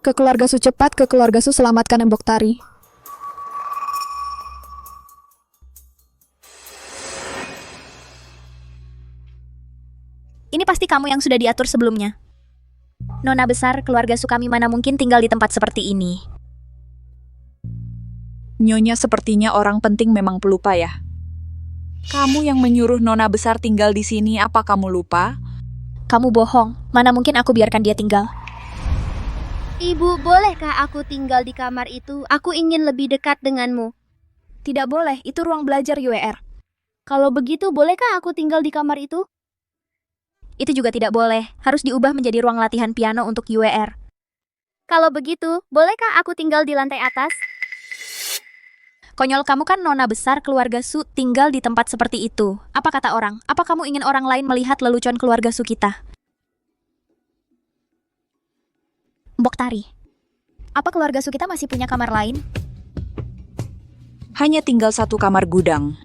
Speaker 3: Ke keluarga Su cepat, ke keluarga Su selamatkan Embok Tari.
Speaker 10: Ini pasti kamu yang sudah diatur sebelumnya. Nona besar, keluarga Su kami mana mungkin tinggal di tempat seperti ini.
Speaker 20: Nyonya sepertinya orang penting memang pelupa ya. Kamu yang menyuruh Nona besar tinggal di sini, apa kamu lupa?
Speaker 10: Kamu bohong, mana mungkin aku biarkan dia tinggal.
Speaker 19: Ibu, bolehkah aku tinggal di kamar itu? Aku ingin lebih dekat denganmu.
Speaker 10: Tidak boleh, itu ruang belajar UER.
Speaker 19: Kalau begitu, bolehkah aku tinggal di kamar itu?
Speaker 10: Itu juga tidak boleh, harus diubah menjadi ruang latihan piano untuk UER.
Speaker 19: Kalau begitu, bolehkah aku tinggal di lantai atas?
Speaker 10: Konyol, kamu kan nona besar, keluarga Su tinggal di tempat seperti itu. Apa kata orang? Apa kamu ingin orang lain melihat lelucon keluarga Su kita? Mbok Tari, apa keluarga Su kita masih punya kamar lain?
Speaker 20: Hanya tinggal satu kamar gudang.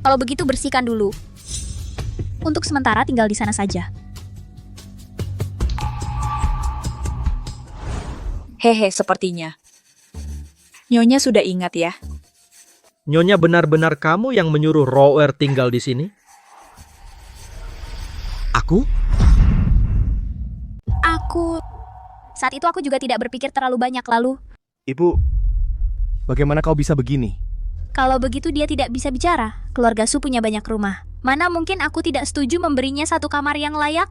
Speaker 10: Kalau begitu bersihkan dulu. Untuk sementara tinggal di sana saja.
Speaker 20: Hehe, sepertinya. Nyonya sudah ingat ya.
Speaker 7: Nyonya benar-benar kamu yang menyuruh Rower tinggal di sini? Aku?
Speaker 10: Saat itu aku juga tidak berpikir terlalu banyak lalu.
Speaker 2: Ibu, bagaimana kau bisa begini?
Speaker 10: Kalau begitu dia tidak bisa bicara. Keluarga Su punya banyak rumah. Mana mungkin aku tidak setuju memberinya satu kamar yang layak?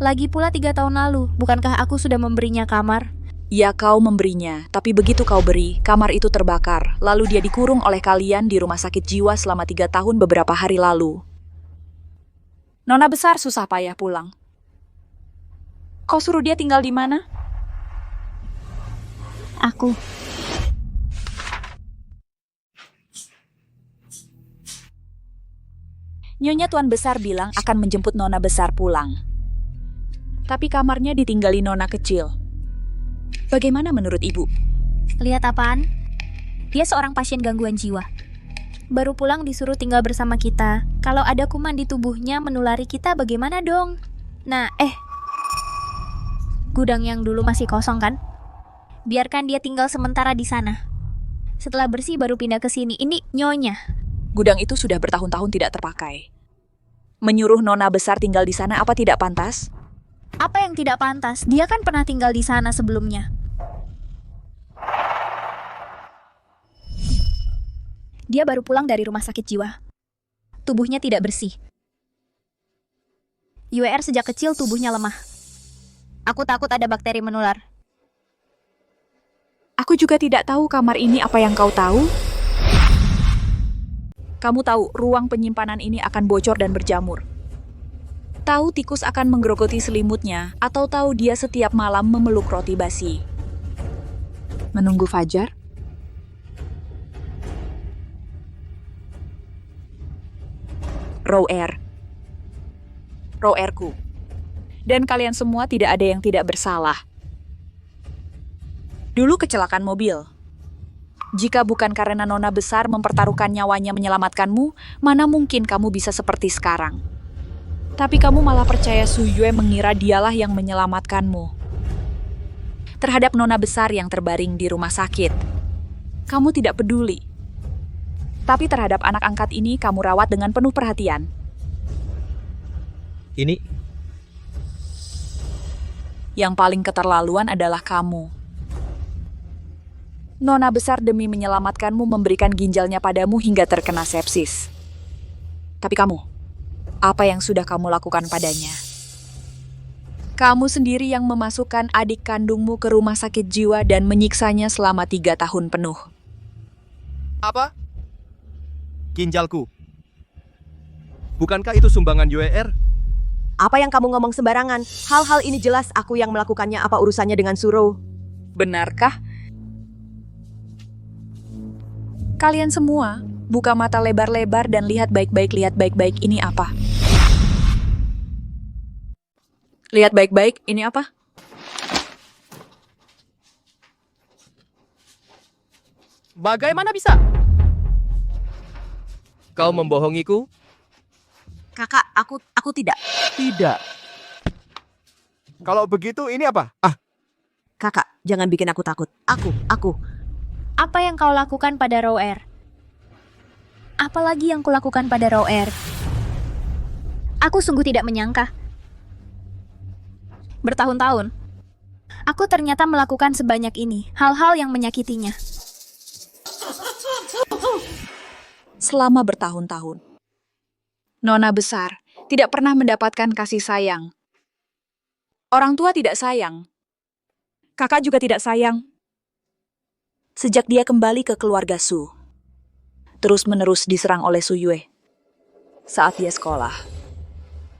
Speaker 10: Lagi pula 3 tahun lalu, bukankah aku sudah memberinya kamar?
Speaker 20: Ya, kau memberinya, tapi begitu kau beri, kamar itu terbakar. Lalu dia dikurung oleh kalian di rumah sakit jiwa selama 3 tahun beberapa hari lalu. Nona besar susah payah pulang. Kau suruh dia tinggal di mana?
Speaker 10: Aku.
Speaker 20: Nyonya Tuan Besar bilang akan menjemput Nona Besar pulang. Tapi kamarnya ditinggali Nona kecil. Bagaimana menurut Ibu?
Speaker 10: Lihat apaan? Dia seorang pasien gangguan jiwa. Baru pulang disuruh tinggal bersama kita. Kalau ada kuman di tubuhnya menulari kita bagaimana dong? Nah, gudang yang dulu masih kosong kan? Biarkan dia tinggal sementara di sana. Setelah bersih baru pindah ke sini. Ini nyonya.
Speaker 20: Gudang itu sudah bertahun-tahun tidak terpakai. Menyuruh Nona Besar tinggal di sana apa tidak pantas?
Speaker 10: Apa yang tidak pantas? Dia kan pernah tinggal di sana sebelumnya. Dia baru pulang dari rumah sakit jiwa. Tubuhnya tidak bersih. UER sejak kecil tubuhnya lemah. Aku takut ada bakteri menular.
Speaker 20: Aku juga tidak tahu kamar ini apa yang kau tahu. Kamu tahu ruang penyimpanan ini akan bocor dan berjamur. Tahu tikus akan menggerogoti selimutnya, atau tahu dia setiap malam memeluk roti basi. Menunggu fajar? Rower. Rowerku. Dan kalian semua tidak ada yang tidak bersalah. Dulu kecelakaan mobil. Jika bukan karena Nona besar mempertaruhkan nyawanya menyelamatkanmu, mana mungkin kamu bisa seperti sekarang. Tapi kamu malah percaya Su Yue mengira dialah yang menyelamatkanmu. Terhadap Nona besar yang terbaring di rumah sakit, kamu tidak peduli. Tapi terhadap anak angkat ini kamu rawat dengan penuh perhatian.
Speaker 7: Ini
Speaker 20: Yang paling keterlaluan adalah kamu. Nona besar demi menyelamatkanmu memberikan ginjalnya padamu hingga terkena sepsis. Tapi kamu, apa yang sudah kamu lakukan padanya? Kamu sendiri yang memasukkan adik kandungmu ke rumah sakit jiwa dan menyiksanya selama 3 tahun penuh.
Speaker 2: Apa? Ginjalku. Bukankah itu sumbangan UER?
Speaker 5: Apa yang kamu ngomong sembarangan? Hal-hal ini jelas aku yang melakukannya. Apa urusannya dengan Suro?
Speaker 20: Benarkah? Kalian semua, buka mata lebar-lebar dan lihat baik-baik ini apa? Lihat baik-baik, ini apa?
Speaker 2: Bagaimana bisa? Kau membohongiku?
Speaker 5: Kakak, aku tidak.
Speaker 2: Tidak. Kalau begitu, ini apa?
Speaker 5: Kakak, jangan bikin aku takut. Aku.
Speaker 10: Apa yang kau lakukan pada Roer? Apalagi yang kulakukan pada Roer? Aku sungguh tidak menyangka. Bertahun-tahun, aku ternyata melakukan sebanyak ini, hal-hal yang menyakitinya.
Speaker 20: Selama bertahun-tahun, Nona besar tidak pernah mendapatkan kasih sayang. Orang tua tidak sayang. Kakak juga tidak sayang. Sejak dia kembali ke keluarga Su, terus-menerus diserang oleh Su Yue. Saat dia sekolah,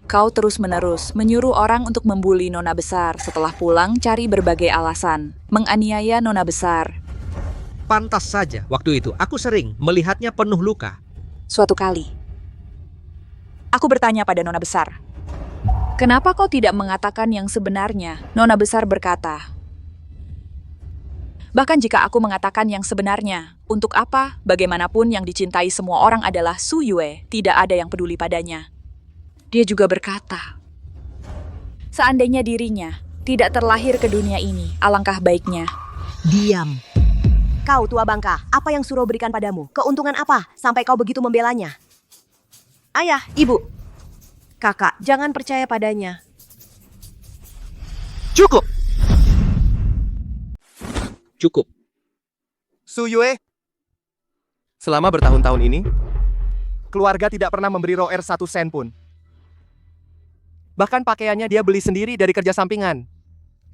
Speaker 20: kau terus-menerus menyuruh orang untuk membuli Nona besar. Setelah pulang cari berbagai alasan, menganiaya Nona besar.
Speaker 7: pantas saja waktu itu. Aku sering melihatnya penuh luka.
Speaker 20: Suatu kali, aku bertanya pada Nona besar, "Kenapa kau tidak mengatakan yang sebenarnya?" Nona besar berkata, "Bahkan jika aku mengatakan yang sebenarnya, untuk apa? Bagaimanapun yang dicintai semua orang adalah Su Yue, tidak ada yang peduli padanya." Dia juga berkata, "Seandainya dirinya tidak terlahir ke dunia ini, alangkah baiknya."
Speaker 5: Diam. Kau tua bangka, apa yang Suro berikan padamu? Keuntungan apa sampai kau begitu membelanya? Ayah, ibu. Kakak, jangan percaya padanya.
Speaker 7: Cukup. Cukup.
Speaker 2: Su Yue, selama bertahun-tahun ini, keluarga tidak pernah memberi Roer 1 sen pun. Bahkan pakaiannya dia beli sendiri dari kerja sampingan.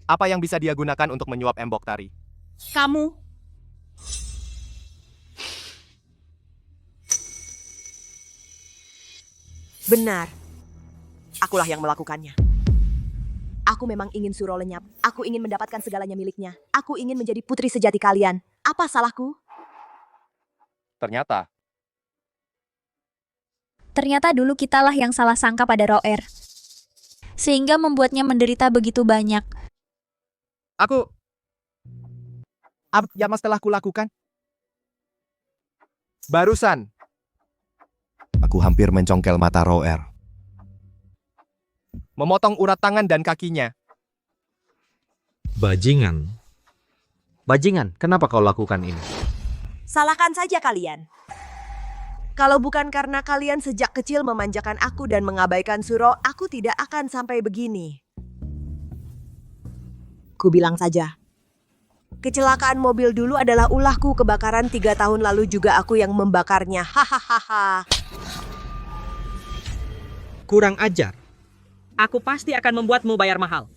Speaker 2: Apa yang bisa dia gunakan untuk menyuap embok tari?
Speaker 5: Kamu. Benar. Akulah yang melakukannya. Aku memang ingin Suro lenyap. Aku ingin mendapatkan segalanya miliknya. Aku ingin menjadi putri sejati kalian. Apa salahku?
Speaker 10: Ternyata dulu kitalah yang salah sangka pada Roer. Sehingga membuatnya menderita begitu banyak.
Speaker 2: Apa yang telah kulakukan? Barusan, aku hampir mencongkel mata Roer. Memotong urat tangan dan kakinya.
Speaker 7: Bajingan. Bajingan, kenapa kau lakukan ini?
Speaker 5: Salahkan saja kalian. Kalau bukan karena kalian sejak kecil memanjakan aku dan mengabaikan Suro, aku tidak akan sampai begini. Ku bilang saja. Kecelakaan mobil dulu adalah ulahku, kebakaran 3 tahun lalu juga aku yang membakarnya. Hahaha.
Speaker 7: Kurang ajar.
Speaker 6: Aku pasti akan membuatmu bayar mahal.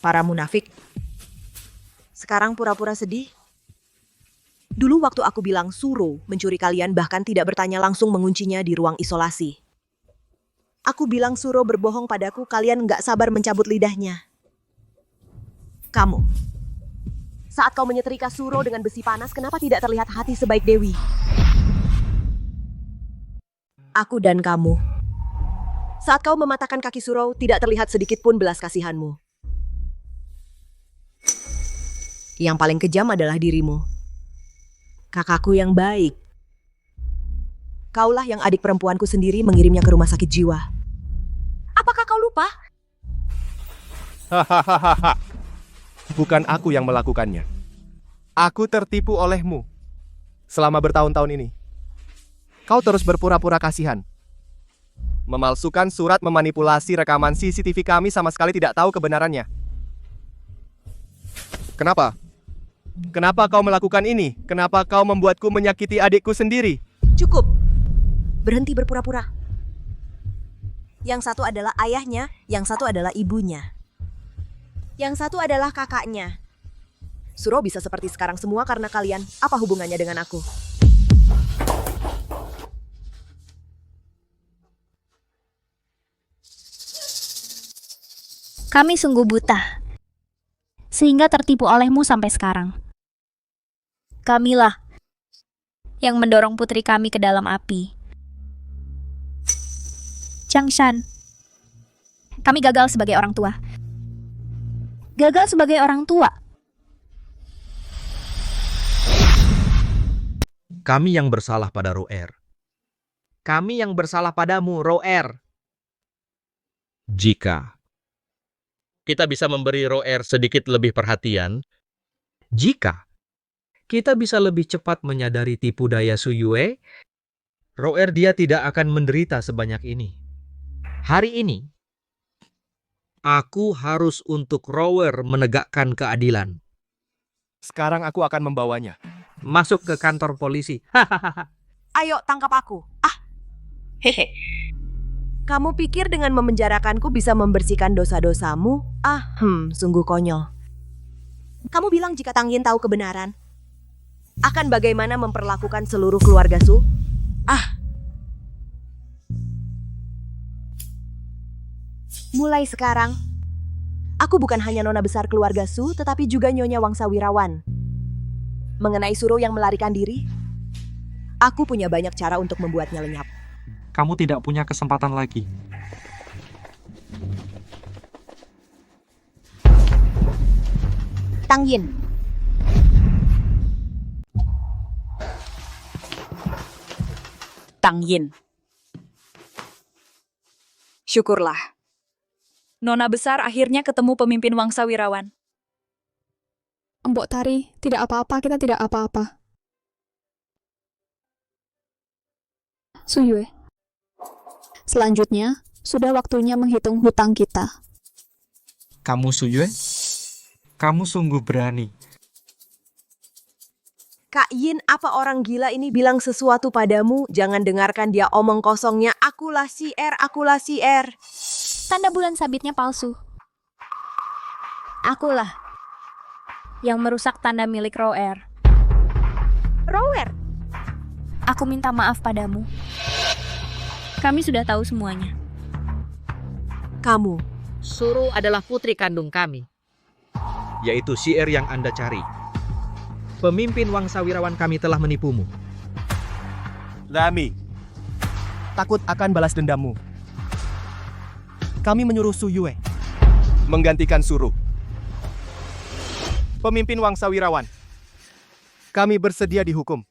Speaker 5: Para munafik. Sekarang pura-pura sedih. Dulu waktu aku bilang Suro mencuri kalian bahkan tidak bertanya langsung menguncinya di ruang isolasi. Aku bilang Suro berbohong padaku, kalian nggak sabar mencabut lidahnya. Kamu. Saat kau menyetrika Suro dengan besi panas, kenapa tidak terlihat hati sebaik Dewi? Aku dan kamu. Saat kau mematahkan kaki Suro, tidak terlihat sedikit pun belas kasihanmu. Yang paling kejam adalah dirimu. Kakakku yang baik. Kaulah yang adik perempuanku sendiri mengirimnya ke rumah sakit jiwa. Apakah kau lupa?
Speaker 2: Hahaha. Bukan aku yang melakukannya. Aku tertipu olehmu. Selama bertahun-tahun ini. Kau terus berpura-pura kasihan. Memalsukan surat, memanipulasi rekaman CCTV kami, sama sekali tidak tahu kebenarannya. Kenapa? Kenapa kau melakukan ini? Kenapa kau membuatku menyakiti adikku sendiri?
Speaker 5: Cukup. Berhenti berpura-pura. Yang satu adalah ayahnya, yang satu adalah ibunya. Yang satu adalah kakaknya. Suro bisa seperti sekarang semua karena kalian. Apa hubungannya dengan aku?
Speaker 10: Kami sungguh buta, sehingga tertipu olehmu sampai sekarang. Kamilah yang mendorong putri kami ke dalam api. Changshan, kami gagal sebagai orang tua. Gagal sebagai orang tua.
Speaker 7: Kami yang bersalah pada Roer. Kami yang bersalah padamu, Roer. Jika kita bisa memberi Roer sedikit lebih perhatian, jika kita bisa lebih cepat menyadari tipu daya Su Yue, Roer dia tidak akan menderita sebanyak ini. Hari ini, aku harus untuk Roer menegakkan keadilan.
Speaker 2: Sekarang aku akan membawanya.
Speaker 7: Masuk ke kantor polisi.
Speaker 5: Ayo, tangkap aku. Hehe. Kamu pikir dengan memenjarakanku bisa membersihkan dosa-dosamu? Sungguh konyol. Kamu bilang jika Tang Yin tahu kebenaran, akan bagaimana memperlakukan seluruh keluarga Su? Mulai sekarang, aku bukan hanya nona besar keluarga Su, tetapi juga nyonya Wangsa Wirawan. Mengenai Suro yang melarikan diri, aku punya banyak cara untuk membuatnya lenyap.
Speaker 1: Kamu tidak punya kesempatan lagi.
Speaker 5: Tang Yin.
Speaker 20: Tang Yin. Syukurlah. Nona besar akhirnya ketemu pemimpin Wangsa Wirawan.
Speaker 3: Mbok Tari, tidak apa-apa, kita tidak apa-apa. Su Yue. Selanjutnya, sudah waktunya menghitung hutang kita.
Speaker 1: Kamu Su Yue? Kamu sungguh berani.
Speaker 5: Kak Yin, apa orang gila ini bilang sesuatu padamu? Jangan dengarkan dia omong kosongnya. Akulah si R, akulah si R.
Speaker 10: Tanda bulan sabitnya palsu. Akulah yang merusak tanda milik Roer.
Speaker 5: Roer?
Speaker 10: Aku minta maaf padamu. Kami sudah tahu semuanya.
Speaker 5: Kamu.
Speaker 6: Suro adalah putri kandung kami.
Speaker 7: Yaitu si R yang Anda cari. Pemimpin Wangsa Wirawan kami telah menipumu.
Speaker 2: Lami, takut akan balas dendammu. Kami menyuruh Su Yue menggantikan Suro. Pemimpin Wangsa Wirawan, kami bersedia dihukum.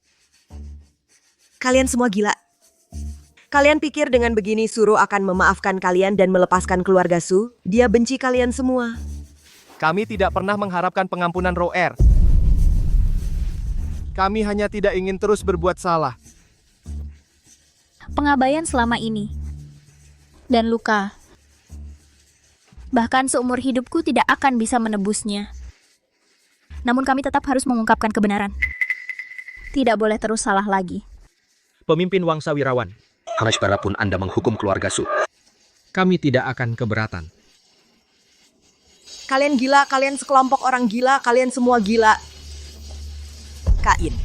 Speaker 5: Kalian semua gila. Kalian pikir dengan begini Suro akan memaafkan kalian dan melepaskan keluarga Su? Dia benci kalian semua.
Speaker 2: Kami tidak pernah mengharapkan pengampunan Roer. Kami hanya tidak ingin terus berbuat salah.
Speaker 10: Pengabaian selama ini. Dan luka. Bahkan seumur hidupku tidak akan bisa menebusnya. Namun kami tetap harus mengungkapkan kebenaran. Tidak boleh terus salah lagi.
Speaker 7: Pemimpin Wangsa Wirawan,
Speaker 21: Harusbarapun Anda menghukum keluarga Su,
Speaker 7: kami tidak akan keberatan.
Speaker 5: Kalian gila, kalian sekelompok orang gila, kalian semua gila. Kak Yin,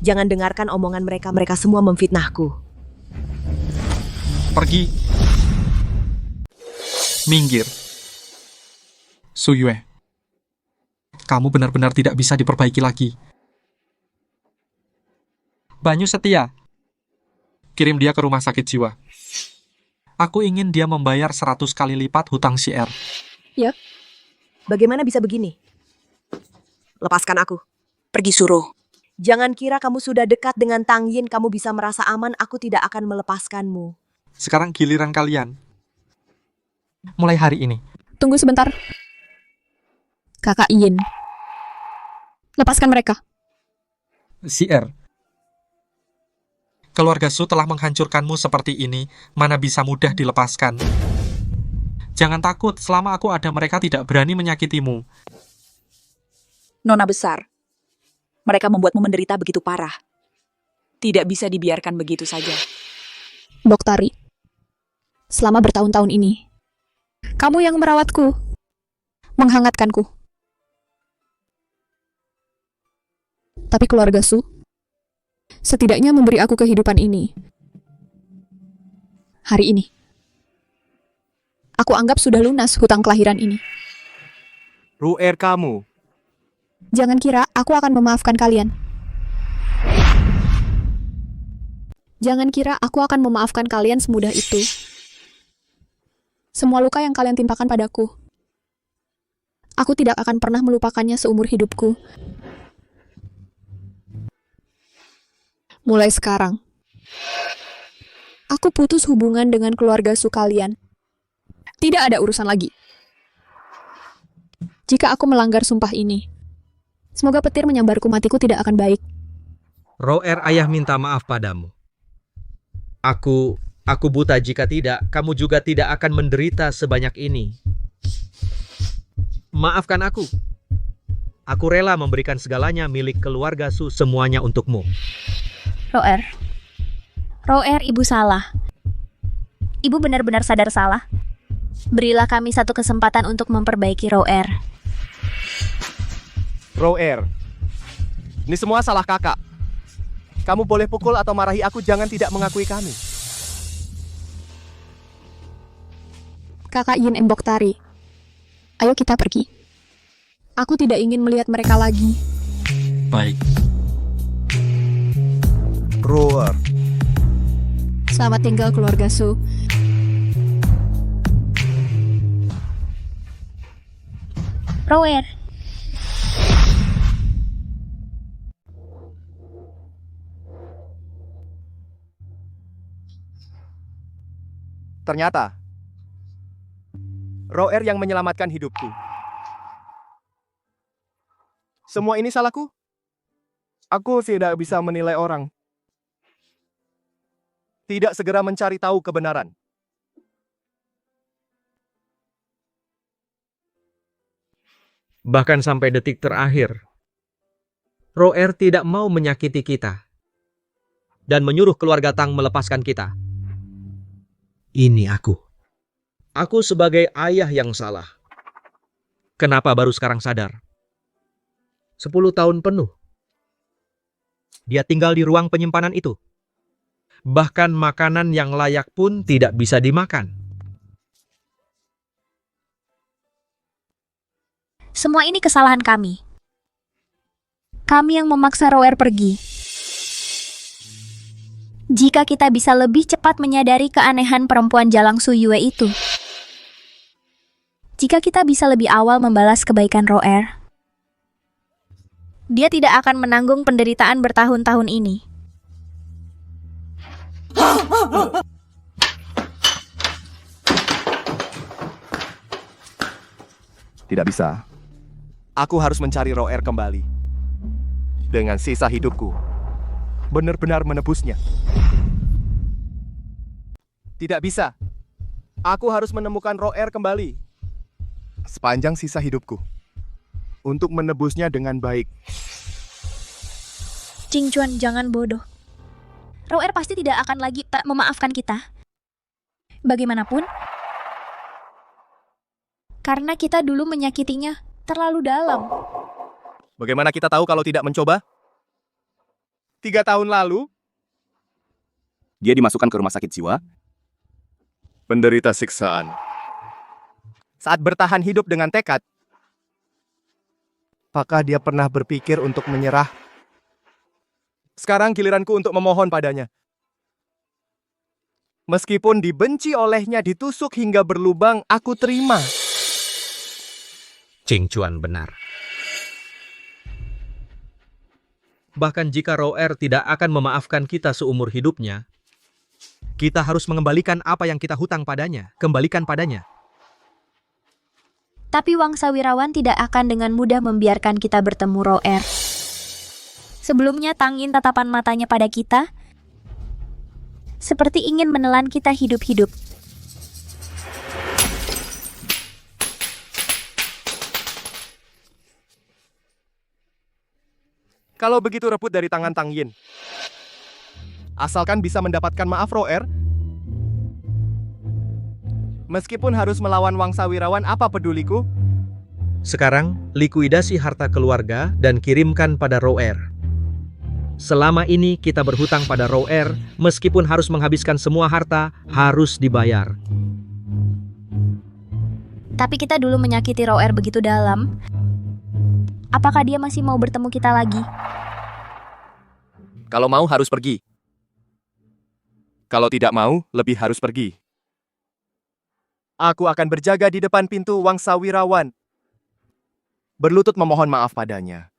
Speaker 5: jangan dengarkan omongan mereka, mereka semua memfitnahku.
Speaker 1: Pergi. Minggir. Su Yue. Kamu benar-benar tidak bisa diperbaiki lagi. Banyu Setia. Kirim dia ke rumah sakit jiwa. Aku ingin dia membayar 100 kali lipat hutang si R.
Speaker 3: Ya,
Speaker 5: Bagaimana bisa begini? Lepaskan aku.
Speaker 20: Pergi Suro.
Speaker 5: Jangan kira kamu sudah dekat dengan Tang Yin, kamu bisa merasa aman, aku tidak akan melepaskanmu.
Speaker 1: Sekarang giliran kalian. Mulai hari ini.
Speaker 3: tunggu sebentar. Kakak Yin. Lepaskan mereka.
Speaker 1: Si R. Keluarga Su telah menghancurkanmu seperti ini, mana bisa mudah dilepaskan. Jangan takut, selama aku ada mereka tidak berani menyakitimu.
Speaker 20: Nona besar, mereka membuatmu menderita begitu parah. Tidak bisa dibiarkan begitu saja.
Speaker 3: Boktari, selama bertahun-tahun ini, kamu yang merawatku, menghangatkanku. Tapi keluarga Su, setidaknya memberi aku kehidupan ini. Hari ini, aku anggap sudah lunas hutang kelahiran ini.
Speaker 2: Ru'er kamu.
Speaker 3: Jangan kira aku akan memaafkan kalian. Jangan kira aku akan memaafkan kalian semudah itu. Semua luka yang kalian timpakan padaku, aku tidak akan pernah melupakannya seumur hidupku. Mulai sekarang, aku putus hubungan dengan keluarga Su kalian. Tidak ada urusan lagi. Jika aku melanggar sumpah ini, semoga petir menyambarku, matiku tidak akan baik.
Speaker 7: Roer, ayah minta maaf padamu. Aku buta, jika tidak, kamu juga tidak akan menderita sebanyak ini. Maafkan aku. Aku rela memberikan segalanya milik keluarga Su, semuanya untukmu.
Speaker 10: Roer, ibu salah. Ibu benar-benar sadar salah. Berilah kami satu kesempatan untuk memperbaiki Roer.
Speaker 2: Ro'er, ini semua salah kakak. Kamu boleh pukul atau marahi aku, jangan tidak mengakui kami.
Speaker 3: Kakak Yin Boktari, ayo kita pergi. Aku tidak ingin melihat mereka lagi.
Speaker 1: Baik.
Speaker 2: Ro'er.
Speaker 3: Selamat tinggal keluarga Su.
Speaker 10: Roer.
Speaker 2: Ternyata, Ro'er yang menyelamatkan hidupku. Semua ini salahku? Aku tidak bisa menilai orang. Tidak segera mencari tahu kebenaran.
Speaker 7: Bahkan sampai detik terakhir, Roer tidak mau menyakiti kita dan menyuruh keluarga Tang melepaskan kita. Ini aku. Aku sebagai ayah yang salah. Kenapa baru sekarang sadar? 10 tahun penuh. Dia tinggal di ruang penyimpanan itu. Bahkan makanan yang layak pun tidak bisa dimakan.
Speaker 10: Semua ini kesalahan kami. Kami yang memaksa Roer pergi. Jika kita bisa lebih cepat menyadari keanehan perempuan Jalang Su Yue itu. Jika kita bisa lebih awal membalas kebaikan Roer, dia tidak akan menanggung penderitaan bertahun-tahun ini.
Speaker 2: Tidak bisa. Aku harus mencari Ro'er kembali. Dengan sisa hidupku. Benar-benar menebusnya. Tidak bisa. Aku harus menemukan Ro'er kembali. Sepanjang sisa hidupku. Untuk menebusnya dengan baik.
Speaker 10: Qingchuan, jangan bodoh. Roer pasti tidak akan lagi tak memaafkan kita. Bagaimanapun, karena kita dulu menyakitinya terlalu dalam.
Speaker 2: Bagaimana kita tahu kalau tidak mencoba? 3 tahun lalu,
Speaker 4: dia dimasukkan ke rumah sakit jiwa.
Speaker 2: penderita siksaan. Saat bertahan hidup dengan tekad, apakah dia pernah berpikir untuk menyerah? Sekarang giliranku untuk memohon padanya. Meskipun dibenci olehnya ditusuk hingga berlubang, aku terima.
Speaker 7: Ching Chuan benar. Bahkan jika Roer tidak akan memaafkan kita seumur hidupnya, kita harus mengembalikan apa yang kita hutang padanya. Kembalikan padanya.
Speaker 10: Tapi Wangsa Wirawan tidak akan dengan mudah membiarkan kita bertemu Roer. Sebelumnya tangin tatapan matanya pada kita, seperti ingin menelan kita hidup-hidup.
Speaker 2: Kalau begitu rebut dari tangan Tang Yin. Asalkan bisa mendapatkan maaf Roer. Meskipun harus melawan Wangsa Wirawan, apa peduliku?
Speaker 7: Sekarang, likuidasi harta keluarga dan kirimkan pada Roer. Selama ini kita berhutang pada Roer, meskipun harus menghabiskan semua harta, harus dibayar.
Speaker 10: Tapi kita dulu menyakiti Roer begitu dalam. Apakah dia masih mau bertemu kita lagi?
Speaker 2: Kalau mau harus pergi. Kalau tidak mau, lebih harus pergi. Aku akan berjaga di depan pintu Wangsa Wirawan. Berlutut memohon maaf padanya.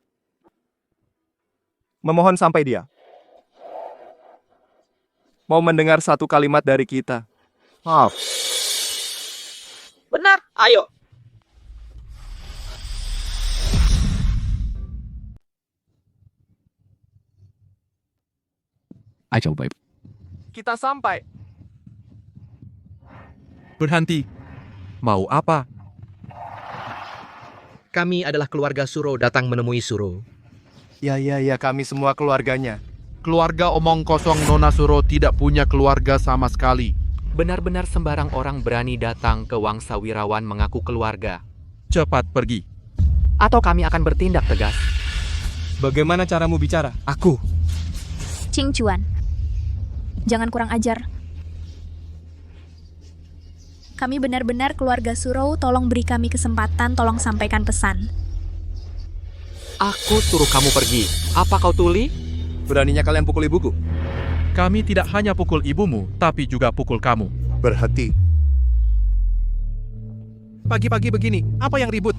Speaker 2: Memohon sampai dia mau mendengar satu kalimat dari kita. Maaf.
Speaker 7: Benar, ayo.
Speaker 11: Ayo, baik.
Speaker 2: Kita sampai.
Speaker 14: Berhenti. Mau apa?
Speaker 7: Kami adalah keluarga Suro datang menemui Suro.
Speaker 2: Ya, kami semua keluarganya.
Speaker 14: Keluarga omong kosong Nona Suro tidak punya keluarga sama sekali.
Speaker 8: Benar-benar sembarang orang berani datang ke Wangsa Wirawan mengaku keluarga.
Speaker 14: Cepat pergi.
Speaker 8: Atau kami akan bertindak tegas.
Speaker 2: Bagaimana caramu bicara? Aku.
Speaker 10: Ching Chuan, jangan kurang ajar. Kami benar-benar keluarga Suro, tolong beri kami kesempatan, tolong sampaikan pesan.
Speaker 8: Aku suruh kamu pergi. Apa kau tuli?
Speaker 2: Beraninya kalian pukul ibuku?
Speaker 14: Kami tidak hanya pukul ibumu, tapi juga pukul kamu.
Speaker 2: Berhenti.
Speaker 14: Pagi-pagi begini, apa yang ribut?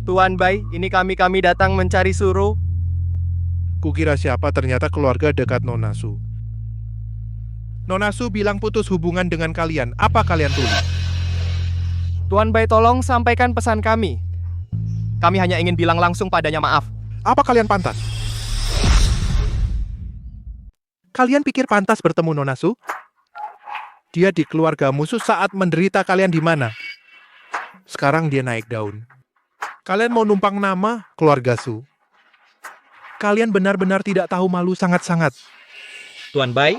Speaker 2: Tuan Bai, ini kami datang mencari Suro.
Speaker 14: Kukira siapa, ternyata keluarga dekat Nona Su. Nona Su bilang putus hubungan dengan kalian. Apa kalian tuli?
Speaker 2: Tuan Bai, tolong sampaikan pesan kami. Kami hanya ingin bilang langsung padanya maaf.
Speaker 14: Apa kalian pantas? Kalian pikir pantas bertemu Nona Su? Dia di keluarga musuh saat menderita kalian di mana? Sekarang dia naik daun. Kalian mau numpang nama keluarga Su? Kalian benar-benar tidak tahu malu sangat-sangat.
Speaker 7: Tuan Bai,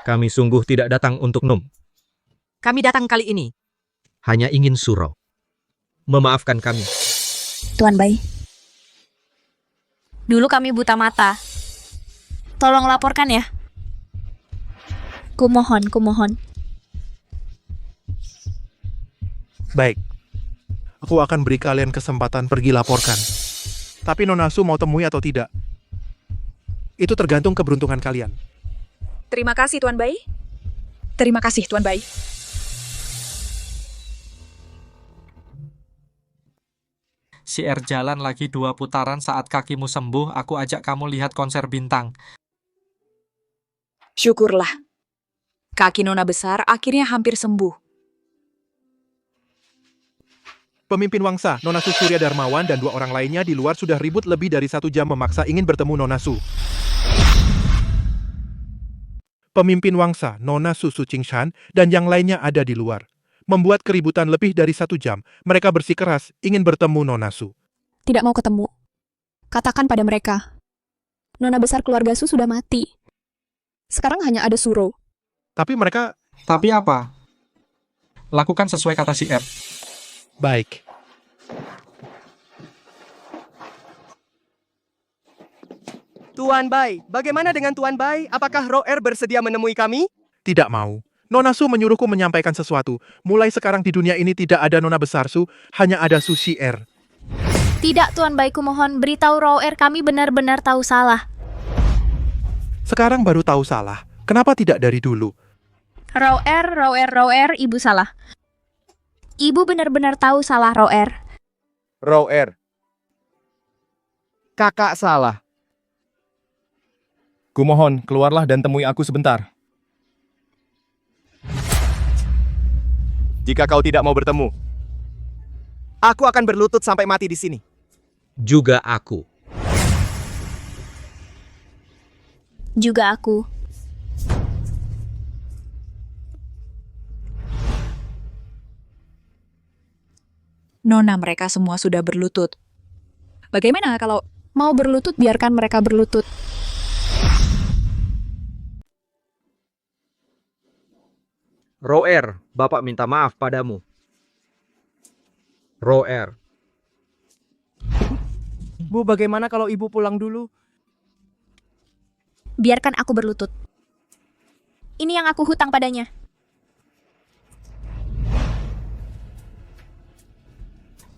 Speaker 7: kami sungguh tidak datang untuk Num.
Speaker 6: Kami datang kali ini.
Speaker 7: Hanya ingin Suro. Memaafkan kami.
Speaker 10: Tuan Bai, dulu kami buta mata. Tolong laporkan ya. Kumohon.
Speaker 14: Baik. Aku akan beri kalian kesempatan pergi laporkan. Tapi Nona Su mau temui atau tidak? Itu tergantung keberuntungan kalian.
Speaker 20: Terima kasih, Tuan Bai. Terima kasih, Tuan Bai.
Speaker 1: Si R jalan lagi 2 putaran saat kakimu sembuh, aku ajak kamu lihat konser bintang.
Speaker 20: Syukurlah. Kaki Nona besar akhirnya hampir sembuh.
Speaker 14: Pemimpin Wangsa, Nona Su Surya Darmawan dan 2 orang lainnya di luar sudah ribut lebih dari 1 jam memaksa ingin bertemu Nona Su. Pemimpin Wangsa, Nona Su Sucingshan, dan yang lainnya ada di luar. Membuat keributan lebih dari 1 jam. Mereka bersikeras ingin bertemu Nona Su.
Speaker 3: Tidak mau ketemu. Katakan pada mereka. Nona besar keluarga Su sudah mati. Sekarang hanya ada Suro.
Speaker 14: Tapi mereka...
Speaker 1: Tapi apa? Lakukan sesuai kata si R.
Speaker 14: Baik.
Speaker 2: Tuan Bai, bagaimana dengan Tuan Bai? Apakah Roer bersedia menemui kami?
Speaker 14: Tidak mau. Nona Su menyuruhku menyampaikan sesuatu. Mulai sekarang di dunia ini tidak ada Nona besar Su, hanya ada Su Si Er.
Speaker 10: Tidak, Tuan Bai, kumohon beritahu Roer kami benar-benar tahu salah.
Speaker 14: Sekarang baru tahu salah. Kenapa tidak dari dulu?
Speaker 10: Roer, ibu salah. Ibu benar-benar tahu salah Roer.
Speaker 2: Roer. Kakak salah. Kumohon, keluarlah dan temui aku sebentar. Jika kau tidak mau bertemu, aku akan berlutut sampai mati di sini.
Speaker 7: Juga aku.
Speaker 10: Juga aku.
Speaker 20: Nona, mereka semua sudah berlutut. Bagaimana kalau
Speaker 3: Mau berlutut, biarkan mereka berlutut.
Speaker 7: Roer, Bapak minta maaf padamu. Roer.
Speaker 2: Bu, bagaimana kalau ibu pulang dulu?
Speaker 10: Biarkan aku berlutut. Ini yang aku hutang padanya.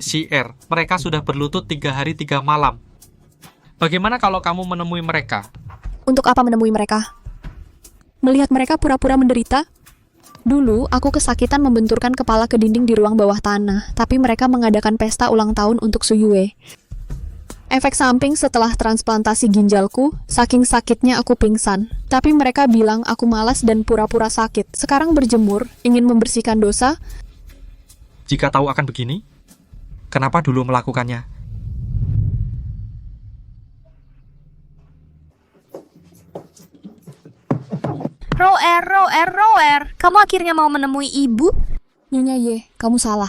Speaker 1: CR, mereka sudah berlutut 3 hari 3 malam. Bagaimana kalau kamu menemui mereka?
Speaker 3: Untuk apa menemui mereka? Melihat mereka pura-pura menderita? Dulu, aku kesakitan membenturkan kepala ke dinding di ruang bawah tanah, tapi mereka mengadakan pesta ulang tahun untuk Suyue. Efek samping setelah transplantasi ginjalku, saking sakitnya aku pingsan. Tapi mereka bilang aku malas dan pura-pura sakit. Sekarang berjemur, ingin membersihkan dosa.
Speaker 1: Jika tahu akan begini, kenapa dulu melakukannya?
Speaker 10: Roer, kamu akhirnya mau menemui ibu?
Speaker 3: Nyonya Ye, kamu salah.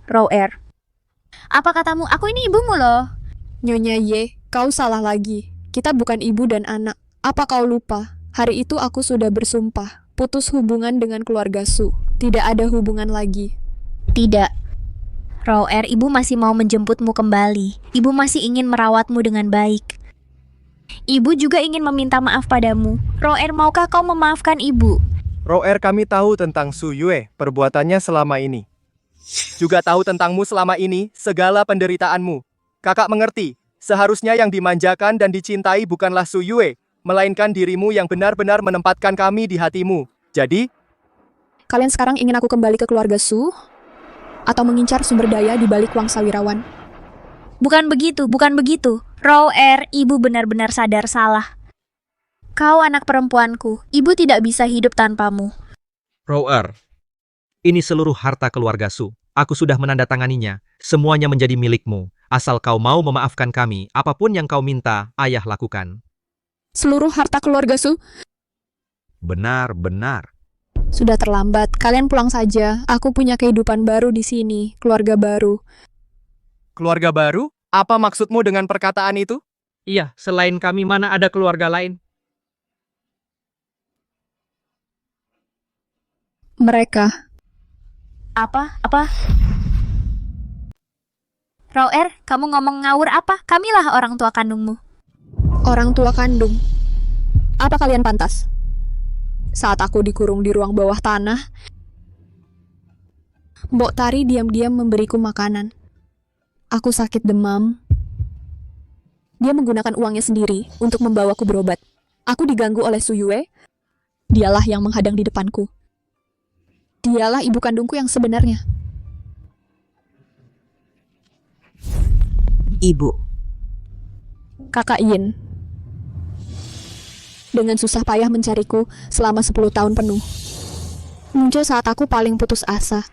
Speaker 10: Roer, apa katamu? Aku ini ibumu loh.
Speaker 3: Nyonya Ye, kau salah lagi. Kita bukan ibu dan anak. Apa kau lupa? Hari itu aku sudah bersumpah, putus hubungan dengan keluarga Su. Tidak ada hubungan lagi.
Speaker 10: Tidak. Roer, ibu masih mau menjemputmu kembali. Ibu masih ingin merawatmu dengan baik. Ibu juga ingin meminta maaf padamu. Roer, maukah kau memaafkan ibu?
Speaker 2: Roer, kami tahu tentang Su Yue, perbuatannya selama ini. Juga tahu tentangmu selama ini, segala penderitaanmu. Kakak mengerti, seharusnya yang dimanjakan dan dicintai bukanlah Su Yue, melainkan dirimu yang benar-benar menempatkan kami di hatimu. Jadi,
Speaker 3: kalian sekarang ingin aku kembali ke keluarga Su? Atau mengincar sumber daya di balik Wangsa Wirawan?
Speaker 10: Bukan begitu. Roer, ibu benar-benar sadar salah. Kau anak perempuanku, ibu tidak bisa hidup tanpamu.
Speaker 7: Roer, ini seluruh harta keluarga Su. Aku sudah menandatanganinya. Semuanya menjadi milikmu. Asal kau mau memaafkan kami, apapun yang kau minta, ayah lakukan.
Speaker 3: Seluruh harta keluarga Su?
Speaker 7: Benar.
Speaker 3: Sudah terlambat, kalian pulang saja. Aku punya kehidupan baru di sini, keluarga baru.
Speaker 2: keluarga baru? Apa maksudmu dengan perkataan itu?
Speaker 7: Iya, selain kami mana ada keluarga lain?
Speaker 3: Mereka.
Speaker 10: Apa? Roer, kamu ngomong ngawur apa? Kamilah orang tua kandungmu.
Speaker 3: Orang tua kandung? Apa kalian pantas? Saat aku dikurung di ruang bawah tanah, Mbok Tari diam-diam memberiku makanan. Aku sakit demam. Dia menggunakan uangnya sendiri untuk membawaku berobat. Aku diganggu oleh Suyue. Dialah yang menghadang di depanku. Dialah ibu kandungku yang sebenarnya.
Speaker 5: Ibu.
Speaker 3: Kakak Yin. Dengan susah payah mencariku selama 10 tahun penuh. Muncul saat aku paling putus asa.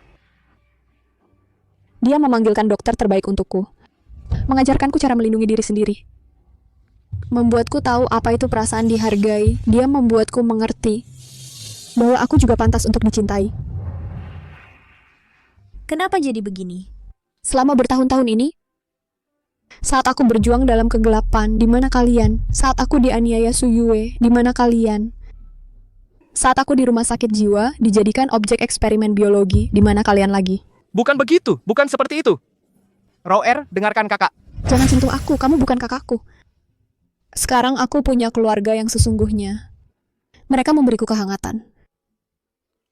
Speaker 3: Dia memanggilkan dokter terbaik untukku. Mengajarkanku cara melindungi diri sendiri. Membuatku tahu apa itu perasaan dihargai. Dia membuatku mengerti bahwa aku juga pantas untuk dicintai.
Speaker 10: Kenapa jadi begini?
Speaker 3: Selama bertahun-tahun ini, saat aku berjuang dalam kegelapan, di mana kalian? Saat aku dianiaya Suyue, di mana kalian? Saat aku di rumah sakit jiwa, dijadikan objek eksperimen biologi, di mana kalian lagi?
Speaker 2: Bukan begitu, bukan seperti itu. Roer, dengarkan kakak.
Speaker 3: Jangan sentuh aku, kamu bukan kakakku. Sekarang aku punya keluarga yang sesungguhnya. Mereka memberiku kehangatan.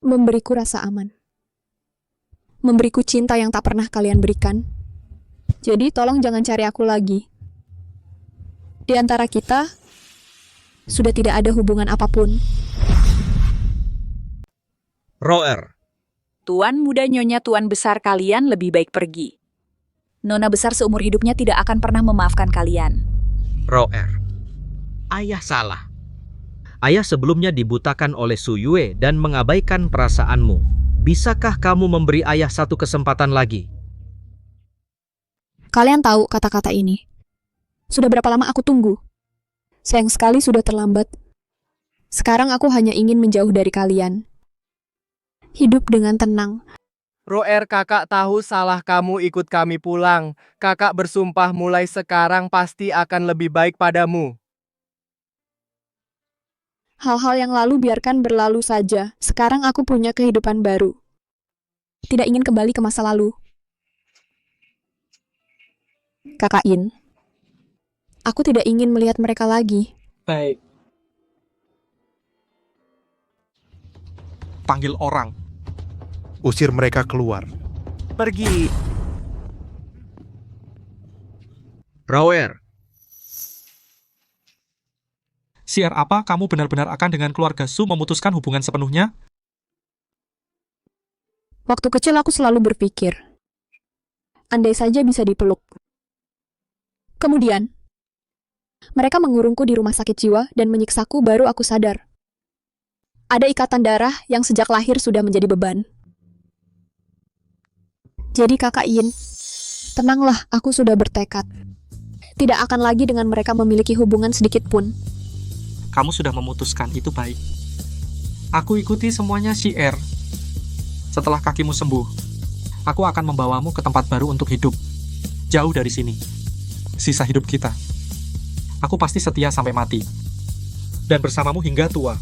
Speaker 3: Memberiku rasa aman. Memberiku cinta yang tak pernah kalian berikan. Jadi tolong jangan cari aku lagi. Di antara kita, Sudah tidak ada hubungan apapun.
Speaker 7: Roer,
Speaker 20: Tuan muda nyonya tuan besar kalian lebih baik pergi. Nona besar seumur hidupnya tidak akan pernah memaafkan kalian.
Speaker 7: Roer. Ayah salah. Ayah sebelumnya dibutakan oleh Su Yue dan mengabaikan perasaanmu. Bisakah kamu memberi ayah satu kesempatan lagi?
Speaker 3: Kalian tahu kata-kata ini. Sudah berapa lama aku tunggu? Sayang sekali sudah terlambat. Sekarang aku hanya ingin menjauh dari kalian. Hidup dengan tenang.
Speaker 2: Roer, kakak tahu salah kamu ikut kami pulang. Kakak bersumpah mulai sekarang pasti akan lebih baik padamu.
Speaker 3: Hal-hal yang lalu biarkan berlalu saja. Sekarang aku punya kehidupan baru. Tidak ingin kembali ke masa lalu. Kakak In, aku tidak ingin melihat mereka lagi.
Speaker 1: Baik. Panggil orang.
Speaker 14: Usir mereka keluar.
Speaker 2: Pergi.
Speaker 7: Roer,
Speaker 1: Siar apa kamu benar-benar akan dengan keluarga Su memutuskan hubungan sepenuhnya?
Speaker 3: Waktu kecil aku selalu berpikir, andai saja bisa dipeluk. Kemudian, mereka mengurungku di rumah sakit jiwa dan menyiksaku baru aku sadar. Ada ikatan darah yang sejak lahir sudah menjadi beban. Jadi kakak Yin, tenanglah, aku sudah bertekad. Tidak akan lagi dengan mereka memiliki hubungan sedikit pun.
Speaker 1: Kamu sudah memutuskan, itu baik. Aku ikuti semuanya Sier. Setelah kakimu sembuh, aku akan membawamu ke tempat baru untuk hidup. Jauh dari sini. Sisa hidup kita. Aku pasti setia sampai mati. Dan bersamamu hingga tua.